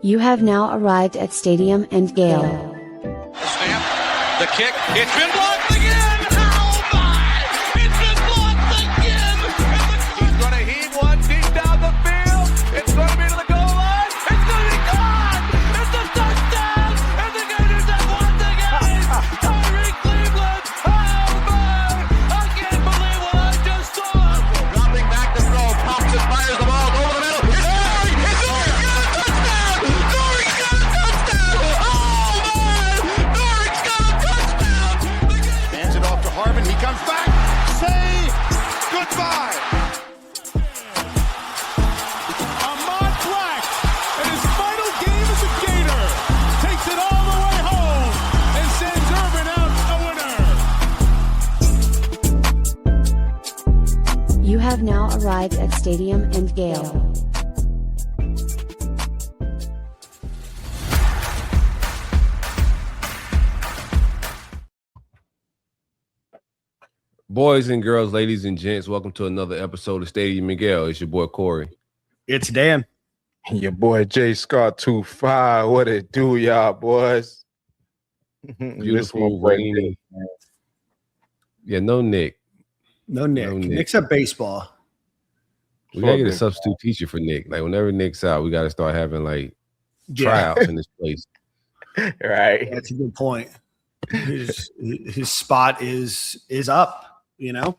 You have now arrived at Stadium and Gale. The snap, the kick, it's been blocked again! Oh my! It's been blocked again! He's going to heave one deep down the field. It's going to be to the goal line. It's going to be gone! It's a touchdown! And the Gators have won the game! Tyreek Cleveland! Oh my! I can't believe what I just saw! Dropping back to throw, pops and fires the ball over the middle. It's Corey! It's Corey! Got a touchdown! Corey's got a touchdown! Oh my! Corey's got a touchdown! Hands it off to Harvin. He comes back. Say goodbye. Ahmad Black, in his final game as a Gator, takes it all the way home and sends Urban out a winner. You have now arrived at Stadium and Gale. Boys and girls, ladies and gents, welcome to another episode of Stadium and Gale. It's your boy Corey. It's Dan. Your boy J Scott 25. What it do, y'all boys? Beautiful, rainy. Yeah, no Nick. No Nick. No Nick. Nick's at baseball. We gotta get a substitute teacher for Nick. Like whenever Nick's out, we gotta start having like tryouts in this place. Right. That's a good point. His spot is up. You know,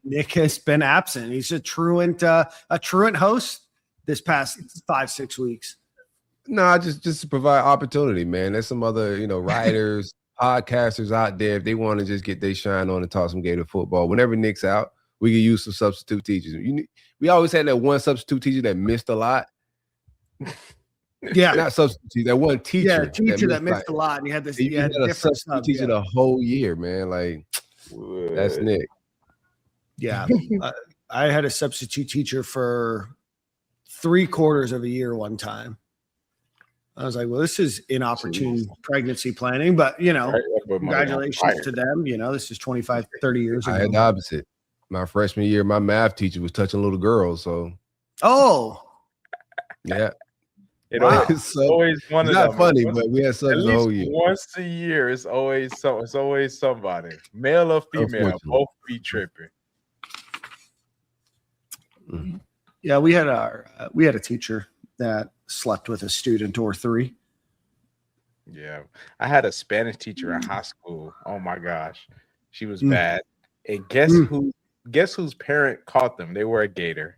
Nick has been absent. He's a truant host this past 5-6 weeks. No, just to provide opportunity, man. There's some other, writers, podcasters out there. If they want to just get their shine on and talk some Gator football, whenever Nick's out, we can use some substitute teachers. We always had that one substitute teacher that missed a lot. Yeah, not substitute. That one teacher. Yeah, teacher that missed a lot, and he had this. He had a substitute teacher the whole year, man. Like that's Nick. Yeah, I had a substitute teacher for 3/4 of a year one time. I was like, well, this is inopportune pregnancy planning, but congratulations to them. This is 25, 30 years ago. I had the opposite. My freshman year, my math teacher was touching little girls. So, yeah. It's always one of them. Not funny, but we had something the whole year. Once a year, it's always somebody, male or female, both be tripping. Mm-hmm. Yeah, we had a teacher that slept with a student or three. Yeah, I had a Spanish teacher in high school. Oh my gosh, she was bad. And guess whose parent caught them? They were a Gator.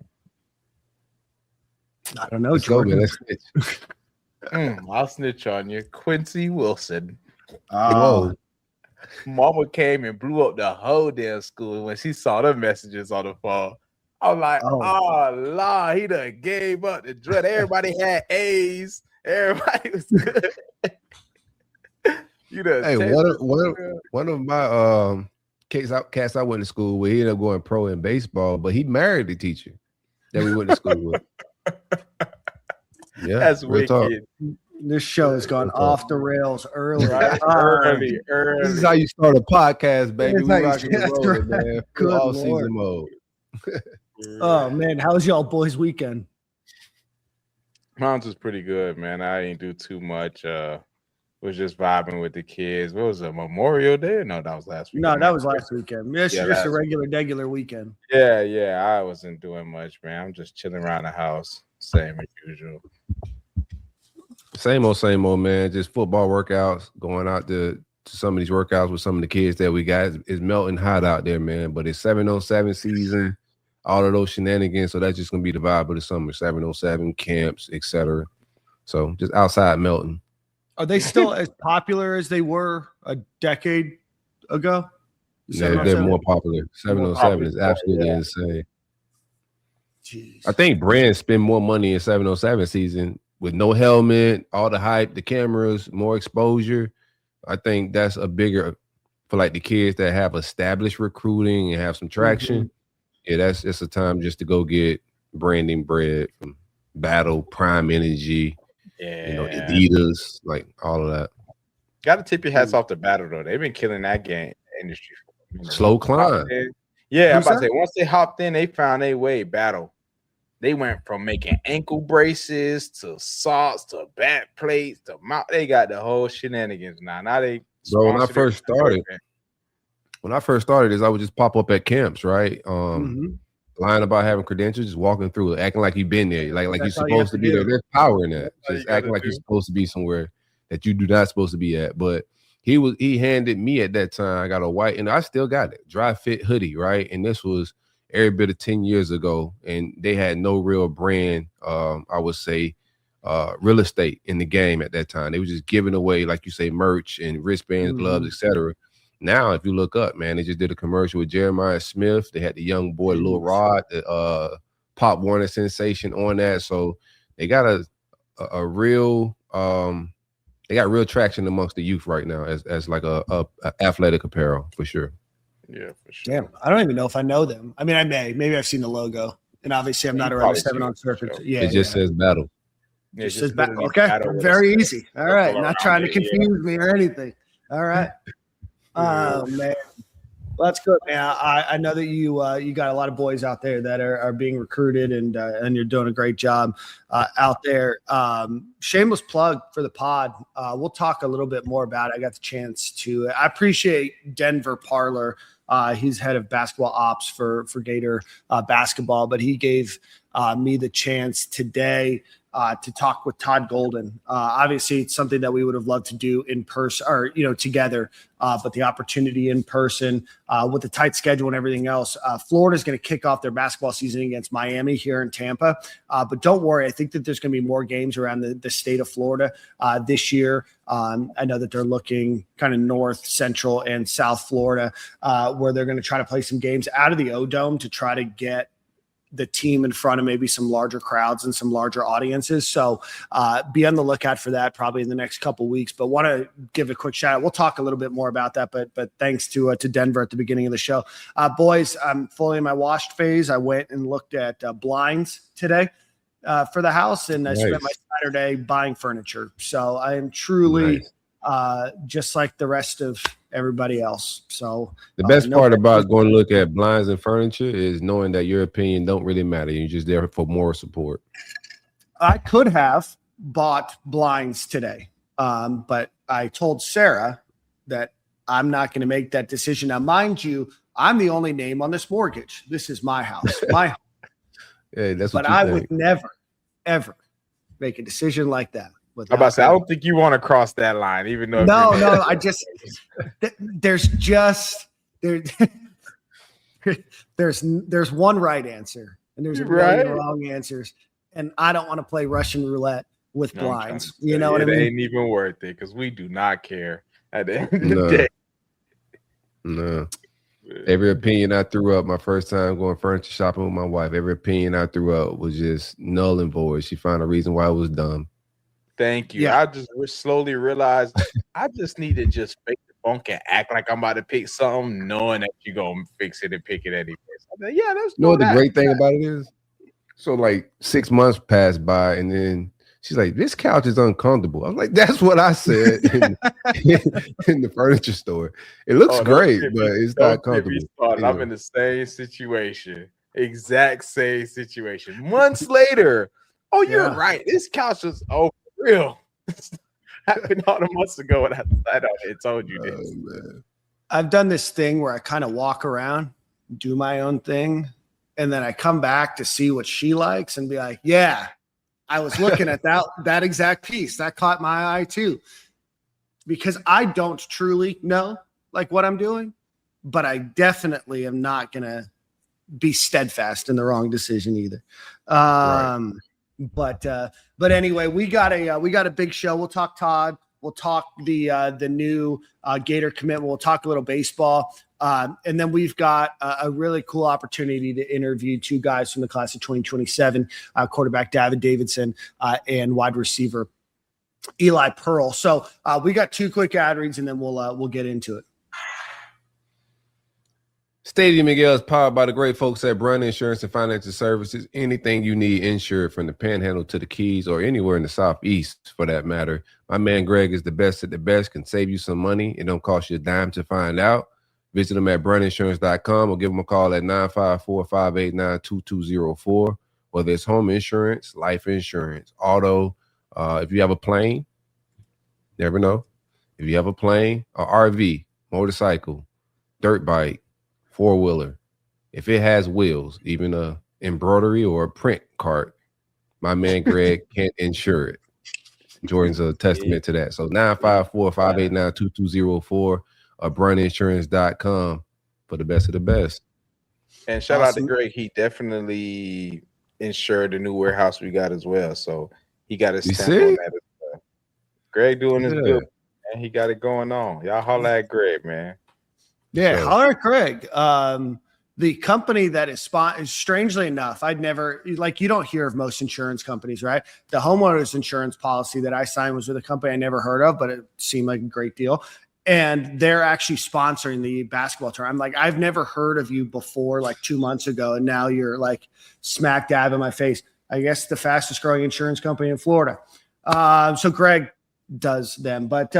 I don't know, Jordan. Let's snitch. I'll snitch on you. Quincy Wilson. Whoa. Mama came and blew up the whole damn school when she saw the messages on the phone. I'm like, oh Lord, he done gave up the dread. Everybody had A's. Everybody was good. Hey, one of my cats I went to school with, he ended up going pro in baseball, but he married the teacher that we went to school with. Yeah, that's wicked. This show has gone off the rails early. Right? Early. This is how you start a podcast, baby. We rocking and rolling, right. man. Good All Lord. season mode. Oh man, how's y'all boys' weekend? Mine was pretty good, man. I didn't do too much. Was just vibing with the kids. What was it, Memorial Day? No, that was last week. No, that was last weekend. It's Yeah, just a regular weekend. Yeah. I wasn't doing much, man. I'm just chilling around the house, same as usual. Same old, man. Just football workouts, going out to some of these workouts with some of the kids that we got. It's melting hot out there, man. But it's 707 season, all of those shenanigans. So that's just going to be the vibe of the summer. 707 camps, etc. So just outside melting. Are they still as popular as they were a decade ago? They're more popular. 707 is absolutely insane. Jeez. I think brands spend more money in 707 season with no helmet, all the hype, the cameras, more exposure. I think that's a bigger for like the kids that have established recruiting and have some traction. Mm-hmm. Yeah, it's a time just to go get branding bread from Battle, Prime Energy, Adidas, like all of that. Got to tip your hats off to Battle though. They've been killing that game industry. Slow climb. Yeah, I'm about to say once they hopped in, they found their way. Battle. They went from making ankle braces to socks to back plates to mount. They got the whole shenanigans now. Now they Bro, when I first started, I would just pop up at camps, right? Lying about having credentials, just walking through, acting like you've been there, like you're supposed to be there. There's power in that. Just acting like you're supposed to be somewhere that you do not supposed to be at. But he handed me at that time. I got a white, and I still got it, dry fit hoodie, right? And this was every bit of 10 years ago, and they had no real brand, I would say, real estate in the game at that time. They were just giving away, like you say, merch and wristbands, gloves, etc. Now, if you look up, man, they just did a commercial with Jeremiah Smith. They had the young boy Lil Rod, the Pop Warner sensation on that. So they got a real they got real traction amongst the youth right now as like a athletic apparel for sure. Yeah, for sure. Damn, I don't even know if I know them. I mean, maybe I've seen the logo, and obviously I'm not around the 7-on circuit. Yeah, it just says battle. It just says battle. Okay, very easy. All right, not trying to confuse me or anything. All right. Oh man, well, that's good, man. I know that you got a lot of boys out there that are being recruited, and you're doing a great job out there. Shameless plug for the pod. We'll talk a little bit more about it. I got the chance to. I appreciate Denver Parlor. He's head of basketball ops for Gator basketball, but he gave me the chance today to talk with Todd Golden. Obviously, it's something that we would have loved to do in person or, together, but the opportunity in person with the tight schedule and everything else. Florida's going to kick off their basketball season against Miami here in Tampa. But don't worry, I think that there's going to be more games around the state of Florida this year. I know that they're looking kind of north, central, and south Florida, where they're going to try to play some games out of the O-Dome to try to get the team in front of maybe some larger crowds and some larger audiences. So be on the lookout for that probably in the next couple of weeks, but want to give a quick shout out. We'll talk a little bit more about that, but thanks to Denver at the beginning of the show. Boys, I'm fully in my washed phase. I went and looked at blinds today for the house, and I spent my Saturday buying furniture. So I am truly just like the rest of everybody else. So the best part about going to look at blinds and furniture is knowing that your opinion don't really matter. You're just there for moral support. I could have bought blinds today, but I told Sarah that I'm not going to make that decision. Now, mind you, I'm the only name on this mortgage. This is my house, my home. Hey, that's what but I would never, ever make a decision like that. I'm about to say, I don't think you want to cross that line, even though. No, I just there's one right answer and there's a million wrong answers, and I don't want to play Russian roulette with blinds. You know what I mean? It ain't even worth it because we do not care at the end of the day. No. Every opinion I threw up my first time going furniture shopping with my wife, every opinion I threw up was just null and void. She found a reason why it was dumb. Thank you. Yeah. I just slowly realized I just need to just fake the funk and act like I'm about to pick something, knowing that you're going to fix it and pick it anyways. I'm like, that's what the great thing about it is? So like 6 months passed by, and then she's like, this couch is uncomfortable. I'm like, that's what I said in the furniture store. It looks great, but it's not comfortable. I'm in the same situation. Exact same situation. Months later, you're right. This couch is real. Happened all the months ago when I told you this. Man. I've done this thing where I kind of walk around, do my own thing, and then I come back to see what she likes and be like, yeah, I was looking at that exact piece. That caught my eye too. Because I don't truly know like what I'm doing, but I definitely am not going to be steadfast in the wrong decision either. Right. But anyway, we got a big show. We'll talk Todd. We'll talk the new Gator commitment. We'll talk a little baseball. And then we've got a really cool opportunity to interview two guys from the class of 2027, quarterback Davin Davidson and wide receiver Eli Pearl. So we got two quick ad reads, and then we'll get into it. Stadium and Gale is powered by the great folks at Brun Insurance and Financial Services. Anything you need insured, from the Panhandle to the Keys or anywhere in the Southeast for that matter. My man Greg is the best at the best, can save you some money. It don't cost you a dime to find out. Visit them at bruninsurance.com or give them a call at 954-589-2204 or whether it's home insurance, life insurance, auto. If you have a plane, never know. If you have a plane, a RV, motorcycle, dirt bike, four-wheeler, if it has wheels, even a embroidery or a print cart, my man Greg can't insure it. Jordan's a testament to that. So 954-589-2204 or bruntinsurance.com for the best of the best. And shout out to Greg. He definitely insured the new warehouse we got as well. So he got his stamp on that as well. Greg doing his good, and he got it going on. Y'all holler at Greg, man. Yeah, holler at Greg. The company that is strangely enough, I'd never, like, you don't hear of most insurance companies, right? The homeowners insurance policy that I signed was with a company I never heard of, but it seemed like a great deal. And they're actually sponsoring the basketball tournament. I'm like, I've never heard of you before, like 2 months ago, and now you're like smack dab in my face. I guess the fastest growing insurance company in Florida. So Greg does them. But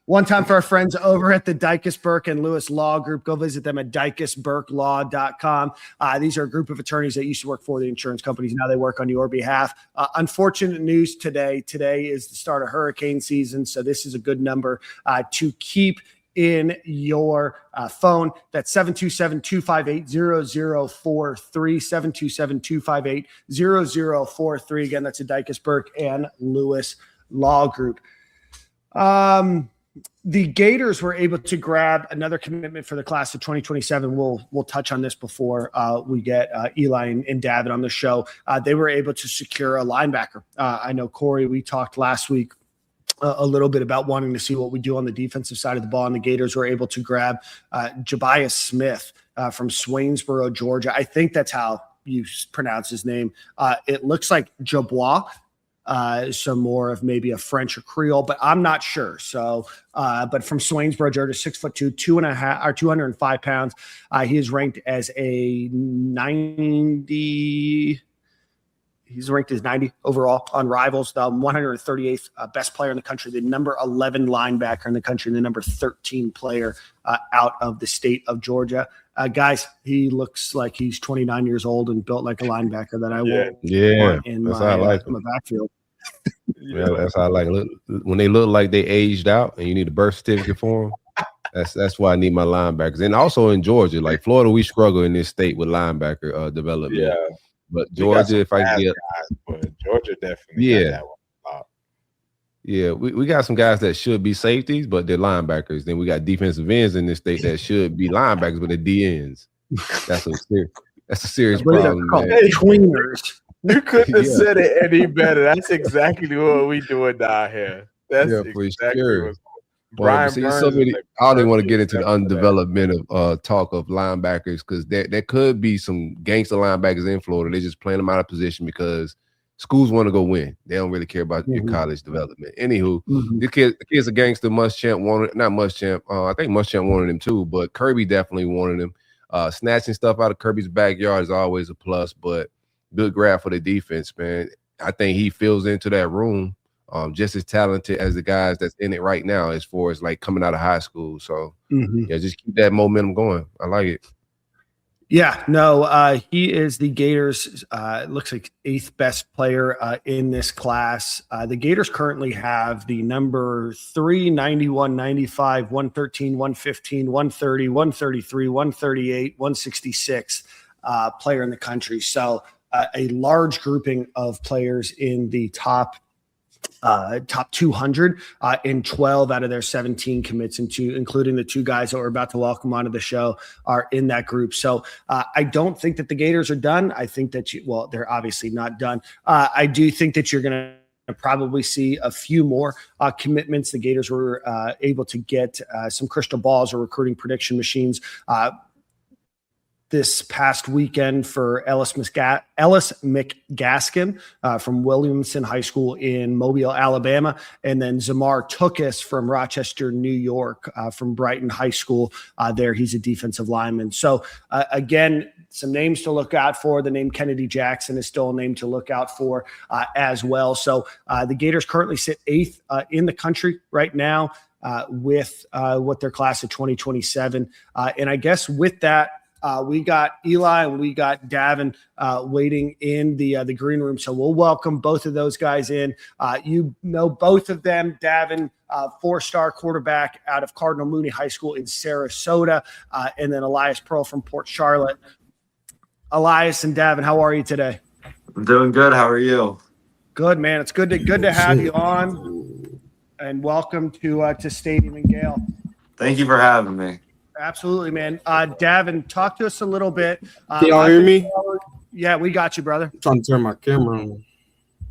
one time for our friends over at the Dykus Burke and Lewis Law Group, go visit them at dykusburkelaw.com. These are a group of attorneys that used to work for the insurance companies. Now they work on your behalf. Unfortunate news today. Today is the start of hurricane season, so this is a good number to keep in your phone. That's 727-258-0043, 727-258-0043. Again, that's a Dykus Burke and Lewis Law Group. The Gators were able to grab another commitment for the class of 2027. We'll touch on this before we get Eli and Davin on the show. They were able to secure a linebacker. I know, Corey, we talked last week a little bit about wanting to see what we do on the defensive side of the ball, and the Gators were able to grab Jabias Smith from Swainsboro, Georgia. I think that's how you pronounce his name. It looks like Jabois. Some more of maybe a French or Creole, but I'm not sure. So, but from Swainsboro, Georgia, 6'2", 205 pounds. He is ranked as a 90. He's ranked as 90 overall on Rivals, the 138th best player in the country, the number 11 linebacker in the country, and the number 13 player out of the state of Georgia. Guys, he looks like he's 29 years old and built like a linebacker that I want in my backfield. Yeah, that's how I like it. When they look like they aged out and you need a birth certificate for them, that's why I need my linebackers. And also in Georgia, like Florida, we struggle in this state with linebacker development. Yeah. But Georgia, if I get Georgia definitely got that one. Yeah, we got some guys that should be safeties, but they're linebackers. Then we got defensive ends in this state that should be linebackers, but they're DNs. That's a serious problem, man. Tweeners. You couldn't have said it any better. That's exactly what we doing down here. That's for exactly sure. Brian I don't even want to get into the undevelopment of talk of linebackers, because there could be some gangster linebackers in Florida. They're just playing them out of position because schools want to go win. They don't really care about your college development. Anywho, the kid's a gangster. Muschamp wanted, not Muschamp. I think Muschamp wanted him too, but Kirby definitely wanted him. Snatching stuff out of Kirby's backyard is always a plus, but good grab for the defense, man. I think he fills into that room just as talented as the guys that's in it right now, as far as like coming out of high school. So yeah, just keep that momentum going. I like it. Yeah, no, he is the Gators, looks like 8th best player in this class. The Gators currently have the number 3, 91, 95, 113, 115, 130, 133, 138, 166 player in the country. So a large grouping of players in the top 200 in 12 out of their 17 commits, including the 2 guys that we're about to welcome onto the show, are in that group. So I don't think that the Gators are done. I think that they're obviously not done. I do think that you're going to probably see a few more commitments. The Gators were able to get some crystal balls or recruiting prediction machines this past weekend for Ellis McGaskin from Williamson High School in Mobile, Alabama, and then Zamar Tookus from Rochester, New York, from Brighton High School. There, he's a defensive lineman. So again, some names to look out for. The name Kennedy Jackson is still a name to look out for as well. So the Gators currently sit 8th in the country right now with what their class of 2027. And I guess with that, We got Eli and we got Davin waiting in the green room. So we'll welcome both of those guys in. You know both of them. Davin, 4-star quarterback out of Cardinal Mooney High School in Sarasota, and then Elias Pearl from Port Charlotte. Elias and Davin, how are you today? I'm doing good. How are you? Good, man. It's good to have you on, and welcome to Stadium and Gale. Thank you for having me. Absolutely, man. Davin, talk to us a little bit. Can y'all hear me? Yeah, we got you, brother. I'm trying to turn my camera on.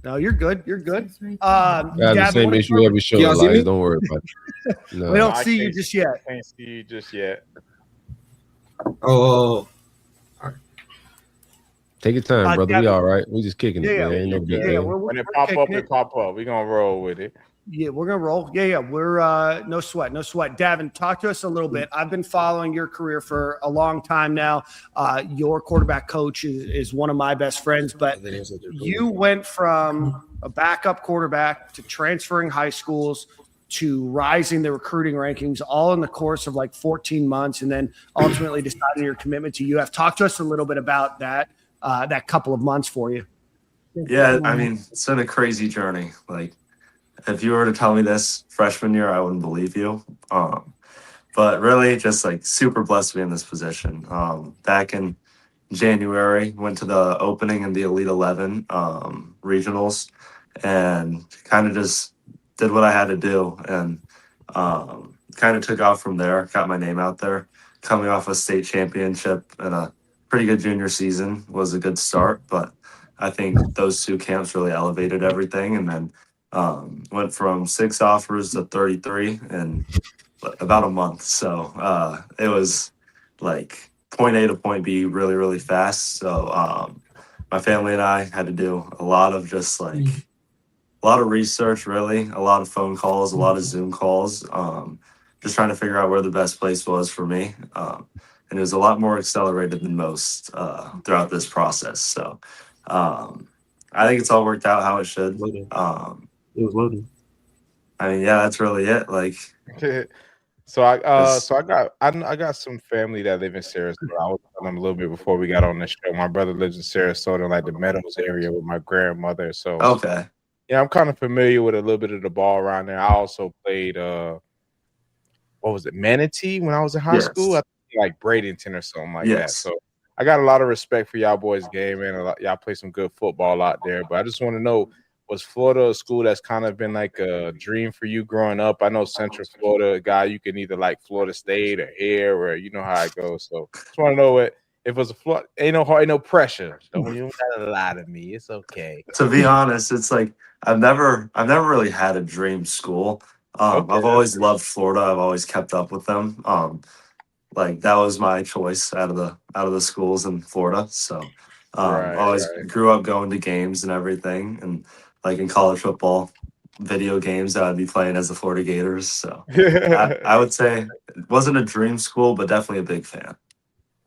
No, you're good. You're good. I have the same issue every show. Y'all see me? Don't worry about it. No. We don't see you just yet. I can't see you just yet. Oh, Take your time, brother. We Davin, all right. We just kicking it, man. Ain't no big deal. When it pop up, it pop up. We're going to roll with it. Yeah, we're gonna roll. Yeah, we're no sweat. Davin, talk to us a little bit. I've been following your career for a long time now. Your quarterback coach is one of my best friends, but you went from a backup quarterback to transferring high schools to rising the recruiting rankings, all in the course of like 14 months, and then ultimately deciding your commitment to UF. Talk to us a little bit about that couple of months for you. Yeah, I mean, it's been a crazy journey. Like, if you were to tell me this freshman year, I wouldn't believe you. But really, just like super blessed to be in this position. Back in January, went to the opening in the Elite 11 regionals, and kind of just did what I had to do, and kind of took off from there. Got my name out there. Coming off a state championship and a pretty good junior season was a good start, but I think those two camps really elevated everything, and then went from 6 offers to 33 in about a month. So it was like point A to point B really, really fast. So my family and I had to do a lot of just like a lot of research, really, a lot of phone calls, a lot of Zoom calls, just trying to figure out where the best place was for me. And it was a lot more accelerated than most throughout this process. So I think it's all worked out how it should. it was loaded. I mean, yeah, that's really it. Like, so I got some family that live in Sarasota. I was telling them a little bit before we got on the show. My brother lives in Sarasota, like the Meadows area, with my grandmother. So okay, yeah, I'm kind of familiar with a little bit of the ball around there. I also played what was it, Manatee when I was in high school? I think like Bradenton or something like that. So I got a lot of respect for y'all boys' game, man. Y'all play some good football out there. But I just want to know, was Florida a school that's kind of been like a dream for you growing up? I know Central Florida, guy, you can either like Florida State or here, or you know how it goes. So just want to know if it was a Florida, ain't no pressure. Don't you gotta lie to me. It's okay. To be honest, it's like I've never really had a dream school. I've always loved Florida. I've always kept up with them. Like that was my choice out of the schools in Florida. So always grew up going to games and everything, and like in college football, video games that I'd be playing as the Florida Gators. So I would say it wasn't a dream school, but definitely a big fan.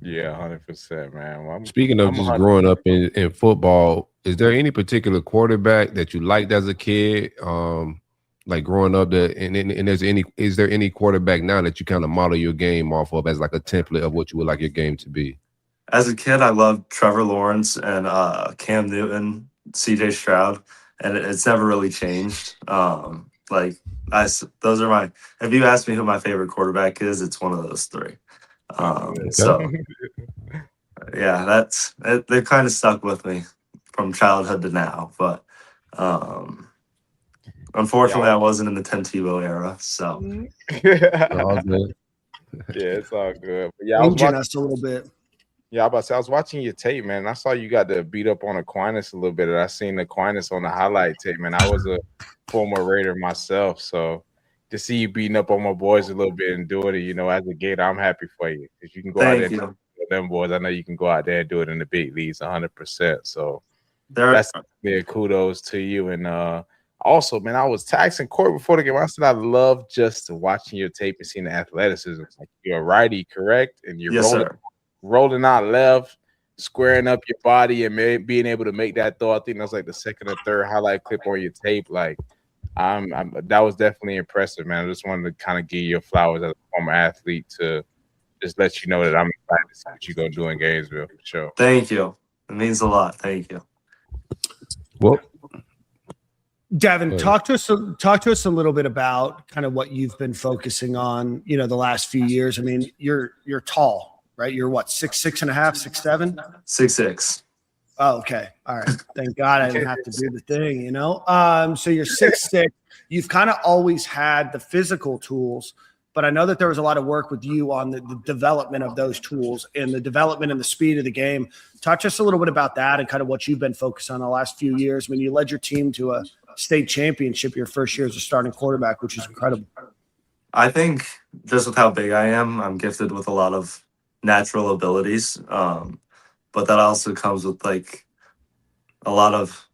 Yeah, 100%, man. Well, Speaking of just growing up in football, is there any particular quarterback that you liked as a kid? Like growing up, is there any quarterback now that you kind of model your game off of as like a template of what you would like your game to be? As a kid, I loved Trevor Lawrence and Cam Newton, CJ Stroud, and it's never really changed. Those are my. If you ask me who my favorite quarterback is, it's one of those three. So yeah, they've kind of stuck with me from childhood to now. But unfortunately, I wasn't in the Tim Tebow era. So All good. yeah, it's all good. But yeah, us a little bit. Yeah, I was watching your tape, man. And I saw you got to beat up on Aquinas a little bit. And I seen Aquinas on the highlight tape, man. I was a former Raider myself, so to see you beating up on my boys a little bit and doing it, you know, as a Gator, I'm happy for you. If you can go out there and do them boys, I know you can go out there and do it in the big leagues 100%. So that's kudos to you. And also, man, I was taxing Court before the game. I said I love just watching your tape and seeing the athleticism. Like, you're a righty, correct? And you're rolling out left, squaring up your body, and being able to make that throw. I think that was like the second or third highlight clip on your tape. Like, that was definitely impressive, man. I just wanted to kind of give you flowers as a former athlete to just let you know that I'm excited to see what you're gonna do in Gainesville for sure. Thank you. It means a lot. Thank you. Well, Davin, talk to us a little bit about kind of what you've been focusing on, the last few years. I mean, you're tall, right? You're what, 6'6.5", 6'7"? 6'6". Oh, okay. All right. Thank God I didn't have to do the thing, So you're 6'6". You've kind of always had the physical tools, but I know that there was a lot of work with you on the development of those tools and the development and the speed of the game. Talk to us a little bit about that and kind of what you've been focused on the last few years. I mean, you led your team to a state championship your first year as a starting quarterback, which is incredible. I think just with how big I am, I'm gifted with a lot of natural abilities. But that also comes with like a lot of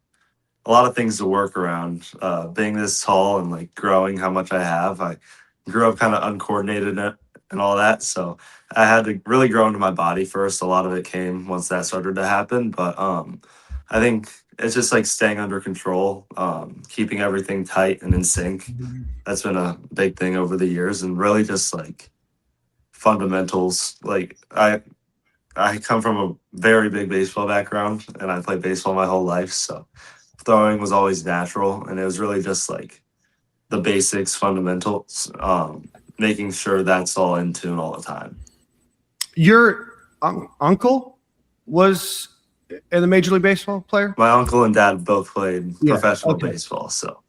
things to work around. Being this tall and like growing how much I have, I grew up kind of uncoordinated and all that. So I had to really grow into my body first. A lot of it came once that started to happen. But I think it's just like staying under control, keeping everything tight and in sync. That's been a big thing over the years, and really just like fundamentals. Like I come from a very big baseball background, and I played baseball my whole life. So throwing was always natural, and it was really just like the basics, fundamentals, making sure that's all in tune all the time. Your uncle was in the Major League Baseball player? My uncle and dad both played professional baseball, so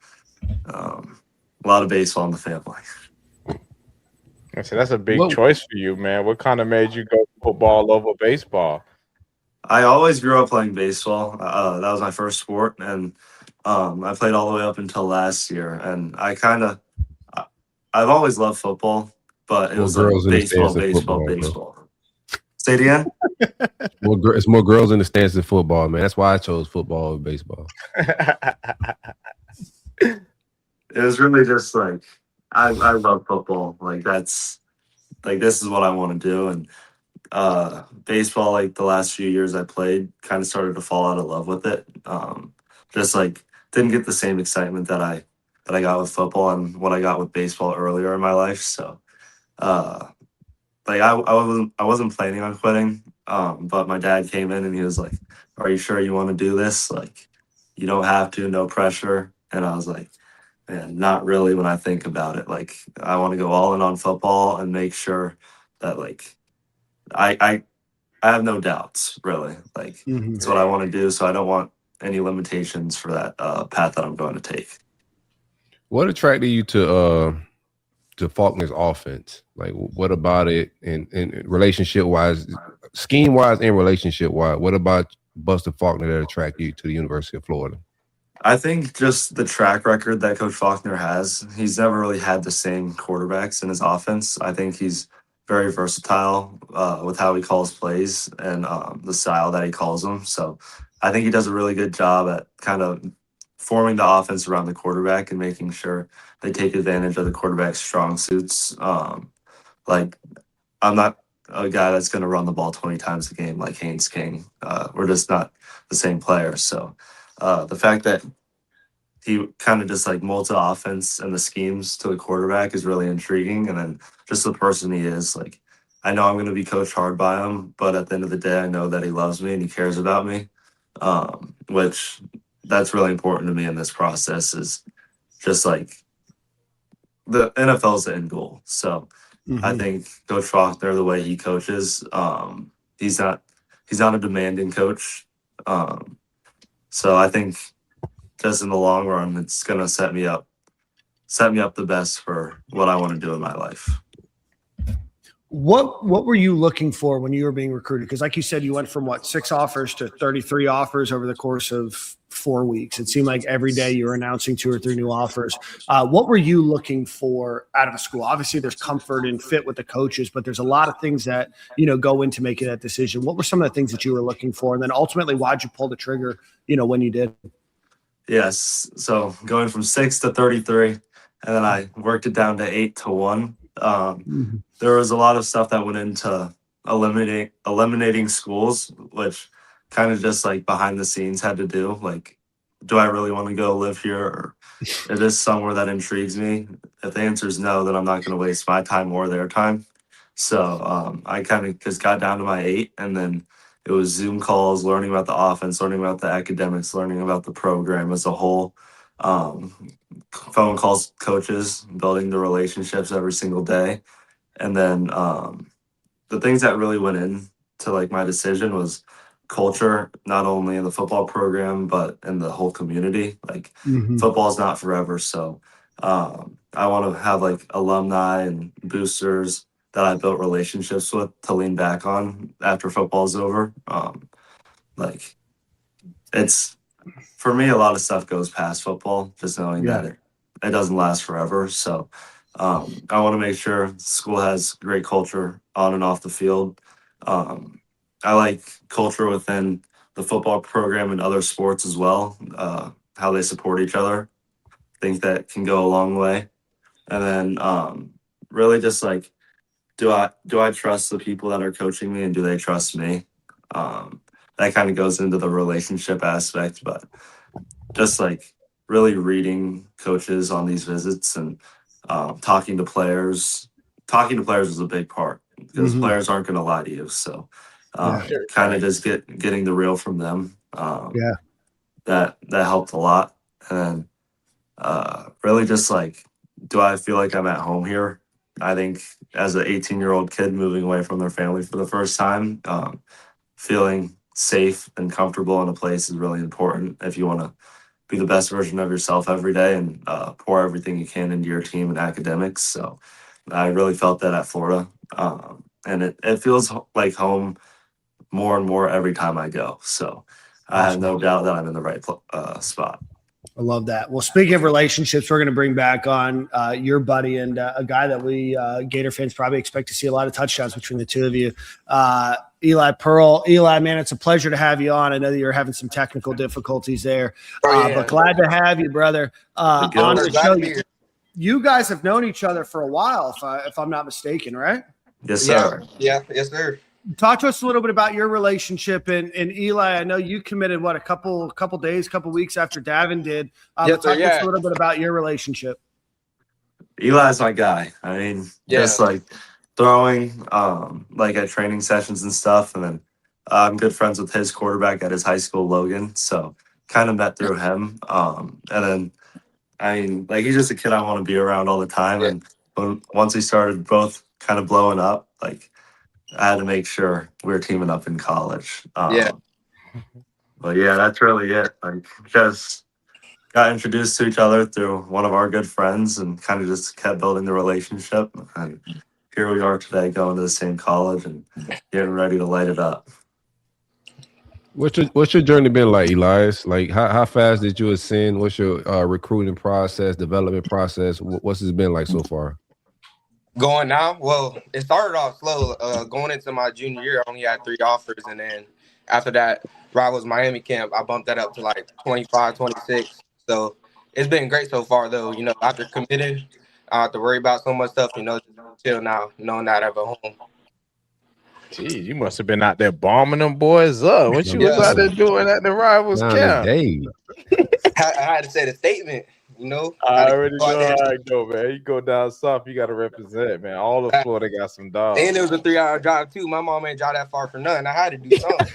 a lot of baseball in the family. So that's a big choice for you, man. What kind of made you go football over baseball? I always grew up playing baseball. That was my first sport, and I played all the way up until last year. And I've always loved football, but it was like baseball. Say it again? It's more girls in the stands than football, man. That's why I chose football over baseball. It was really just like I love football. Like this is what I want to do. And baseball, like the last few years I played, kind of started to fall out of love with it. Just like didn't get the same excitement that I got with football and what I got with baseball earlier in my life. So like I wasn't planning on quitting. But my dad came in and he was like, "Are you sure you want to do this? Like, you don't have to, no pressure." And I was like, "Man, not really when I think about it. Like, I want to go all in on football and make sure that like I have no doubts, really. Like, it's what I want to do, so I don't want any limitations for that path that I'm going to take." What attracted you to Faulkner's offense? Like, what about it in relationship wise, scheme wise, and relationship wise? What about Buster Faulkner that attracted you to the University of Florida? I think just the track record that Coach Faulkner has. He's never really had the same quarterbacks in his offense. I think he's very versatile with how he calls plays and the style that he calls them. So I think he does a really good job at kind of forming the offense around the quarterback and making sure they take advantage of the quarterback's strong suits. Like, I'm not a guy that's going to run the ball 20 times a game like Haynes King. We're just not the same player. So the fact that he kind of just like molds the offense and the schemes to the quarterback is really intriguing. And then just the person he is, like, I know I'm going to be coached hard by him, but at the end of the day, I know that he loves me and he cares about me, which that's really important to me in this process. Is just like the NFL is the end goal. So I think Coach Faulkner, the way he coaches, he's not a demanding coach. So I think just in the long run, it's going to set me up the best for what I want to do in my life. What were you looking for when you were being recruited? Because like you said, you went from 6 offers to 33 offers over the course of 4 weeks. It seemed like every day you were announcing 2 or 3 new offers. What were you looking for out of a school? Obviously, there's comfort and fit with the coaches, but there's a lot of things that go into making that decision. What were some of the things that you were looking for? And then ultimately, why'd you pull the trigger, when you did? Yes. So going from 6 to 33, and then I worked it down to 8 to 1. There was a lot of stuff that went into eliminating schools, which kind of just like behind the scenes had to do. Like, do I really want to go live here, or is this somewhere that intrigues me? If the answer is no, then I'm not going to waste my time or their time. So I kind of just got down to my 8, and then it was Zoom calls, learning about the offense, learning about the academics, learning about the program as a whole. Phone calls, coaches, building the relationships every single day. And then the things that really went into like my decision was culture, not only in the football program, but in the whole community. Like football is not forever. So I want to have like alumni and boosters that I built relationships with to lean back on after football's over. Like it's, for me, a lot of stuff goes past football, just knowing that it doesn't last forever. So I want to make sure school has great culture on and off the field. I like culture within the football program and other sports as well, how they support each other. I think that can go a long way. And then really just like, do I trust the people that are coaching me, and do they trust me? That kind of goes into the relationship aspect, but just like really reading coaches on these visits and talking to players. Talking to players is a big part because players aren't going to lie to you. So kind of just getting the real from them. That helped a lot. And then really just like, do I feel like I'm at home here? I think as an 18-year-old kid moving away from their family for the first time, feeling safe and comfortable in a place is really important if you want to be the best version of yourself every day and pour everything you can into your team and academics. So I really felt that at Florida. And it feels like home more and more every time I go. So I have no doubt that I'm in the right spot. I love that. Well, speaking of relationships, we're going to bring back on your buddy and a guy that we Gator fans probably expect to see a lot of touchdowns between the two of you. Eli Pearl. Eli, man, it's a pleasure to have you on. I know that you're having some technical difficulties there, but glad to have you, brother. On the show, you guys have known each other for a while, if I'm not mistaken, right? Yes, sir. Yeah. Yes, sir. Talk to us a little bit about your relationship. And Eli, I know you committed, a couple weeks after Davin did. Talk to us a little bit about your relationship. Eli's my guy. I mean, just like throwing, like at training sessions and stuff. And then I'm good friends with his quarterback at his high school, Logan. So kind of met through him. And then, I mean, like he's just a kid I want to be around all the time. Yeah. And once we started both kind of blowing up, like I had to make sure we were teaming up in college. But yeah, that's really it. Like just got introduced to each other through one of our good friends and kind of just kept building the relationship. And here we are today going to the same college and getting ready to light it up. What's your journey been like, Elias? Like how fast did you ascend? What's your recruiting process, development process? What's it been like so far? Going now? Well, it started off slow. Going into my junior year, I only had 3 offers. And then after that, Rivals Miami camp, I bumped that up to like 25, 26. So it's been great so far, though. You know, after committing, I don't have to worry about so much stuff, you know, just chill now, knowing that I have a home. Geez, you must have been out there bombing them boys up. What you was out there doing at the Rivals camp? I had to say the statement. You know, I already know how it go, man. You go down south, you got to represent, man. All of Florida got some dogs. And it was a 3-hour drive, too. My mom ain't drive that far for nothing. I had to do something.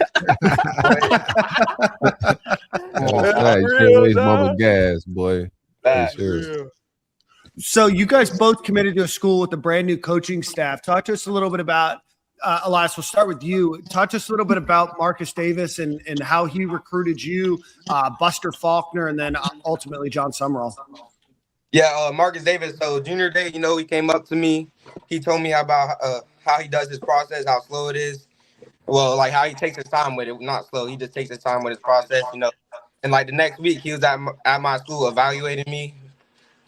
Waste mama gas, boy. Sure. So you guys both committed to a school with a brand new coaching staff. Talk to us a little bit about Elias, we'll start with you. Talk to us a little bit about Marcus Davis and how he recruited you, Buster Faulkner, and then ultimately John Sumrall. Yeah, Marcus Davis. So junior day, you know, he came up to me. He told me about how he does his process, how slow it is. Well, like how he takes his time with it. Not slow. He just takes his time with his process, you know. And like the next week, he was at my school evaluating me,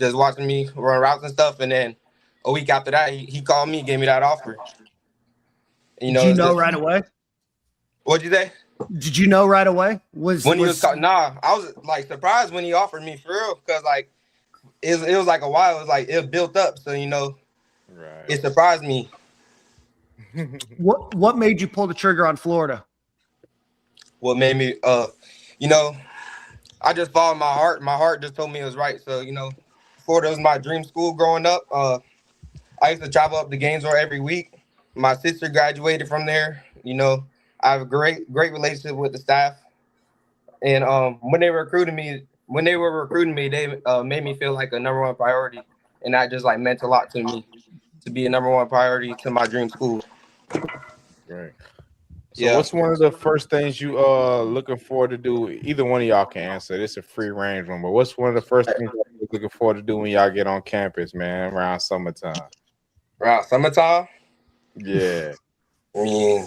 just watching me run routes and stuff. And then a week after that, he called me, gave me that offer. You know, did you know right away? What'd you say? Did you know right away? He was nah, I was like surprised when he offered me for real, because like it was like a while. It was like it built up, so you know, it surprised me. What made you pull the trigger on Florida? What made me, you know, I just followed my heart. My heart just told me it was right. So you know, Florida was my dream school growing up. I used to travel up to Gainesville every week. My sister graduated from there. You know, I have a great relationship with the staff. And when they were recruiting me, they made me feel like a number one priority, and that just like meant a lot to me to be a number one priority to my dream school. Right. So what's one of the first things you looking forward to do? Either one of y'all can answer. This is a free range one, but what's one of the first things you're looking forward to do when y'all get on campus, man, around summertime? Around summertime? Yeah. I mean,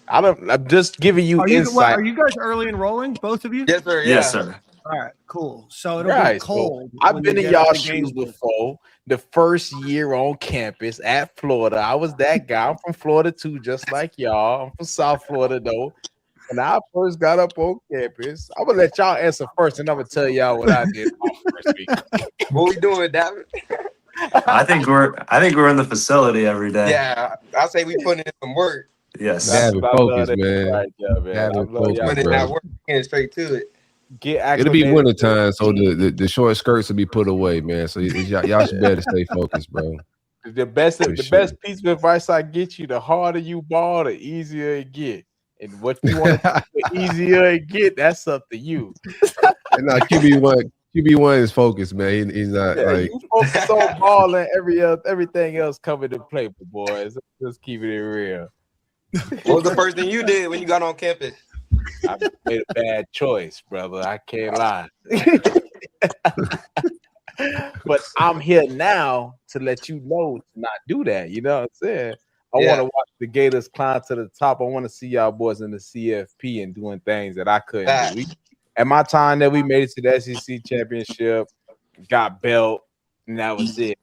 I'm just giving you insight. Are you guys early enrolling, both of you? Yes, sir. Yeah. Yes, sir. All right, cool. So it'll be cold. So I've been in y'all shoes before. The first year on campus at Florida, I was that guy. I'm from Florida too, just like y'all. I'm from South Florida though. When I first got up on campus, I'm gonna let y'all answer first, and I'm gonna tell y'all what I did my first week. What we doing, Davin? I think we're in the facility every day. Yeah, I say we putting in some work. Yes. Davin, focus, man. Right, yeah, man. Davin, focus, Putting in bro. that work, getting straight to it. It'll be wintertime, so the short skirts will be put away, man. So y'all should better stay focused, bro. The best piece of advice I get you: the harder you ball, the easier it get. And what you want, the easier it get. That's up to you. And now QB1 is focused, man. He's not like you focus on ball and everything else coming to play, boys. Just keeping it real. What was the first thing you did when you got on campus? I made a bad choice, brother. I can't lie. But I'm here now to let you know to not do that. You know what I'm saying? I want to watch the Gators climb to the top. I want to see y'all boys in the CFP and doing things that I couldn't do. At my time that we made it to the SEC championship, got belt, and that was it.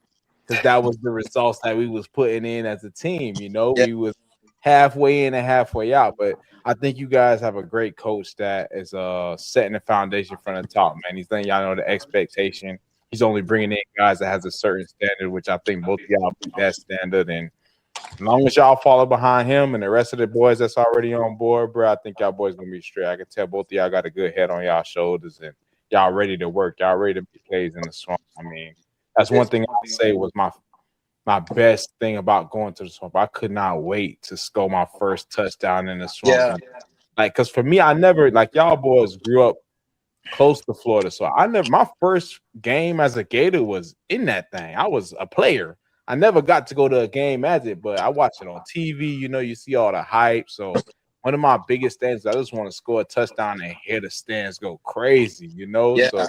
Because that was the results that we was putting in as a team. You know, we was halfway in and halfway out. But I think you guys have a great coach that is setting the foundation from the top, man. He's letting y'all know the expectation. He's only bringing in guys that has a certain standard, which I think both of y'all meet that standard. And as long as y'all follow behind him and the rest of the boys that's already on board, bro, I think y'all boys gonna be straight. I can tell both of y'all got a good head on y'all shoulders and y'all ready to work. Y'all ready to be plays in the swamp. I mean, that's one thing I say was my best thing about going to the swamp. I could not wait to score my first touchdown in the swamp. Yeah. Like, cause for me, I never, like, y'all boys grew up close to Florida. So my first game as a Gator was in that thing. I was a player. I never got to go to a game as it, but I watch it on TV. You know, you see all the hype. So one of my biggest things, I just want to score a touchdown and hear the stands go crazy, you know? Yeah. So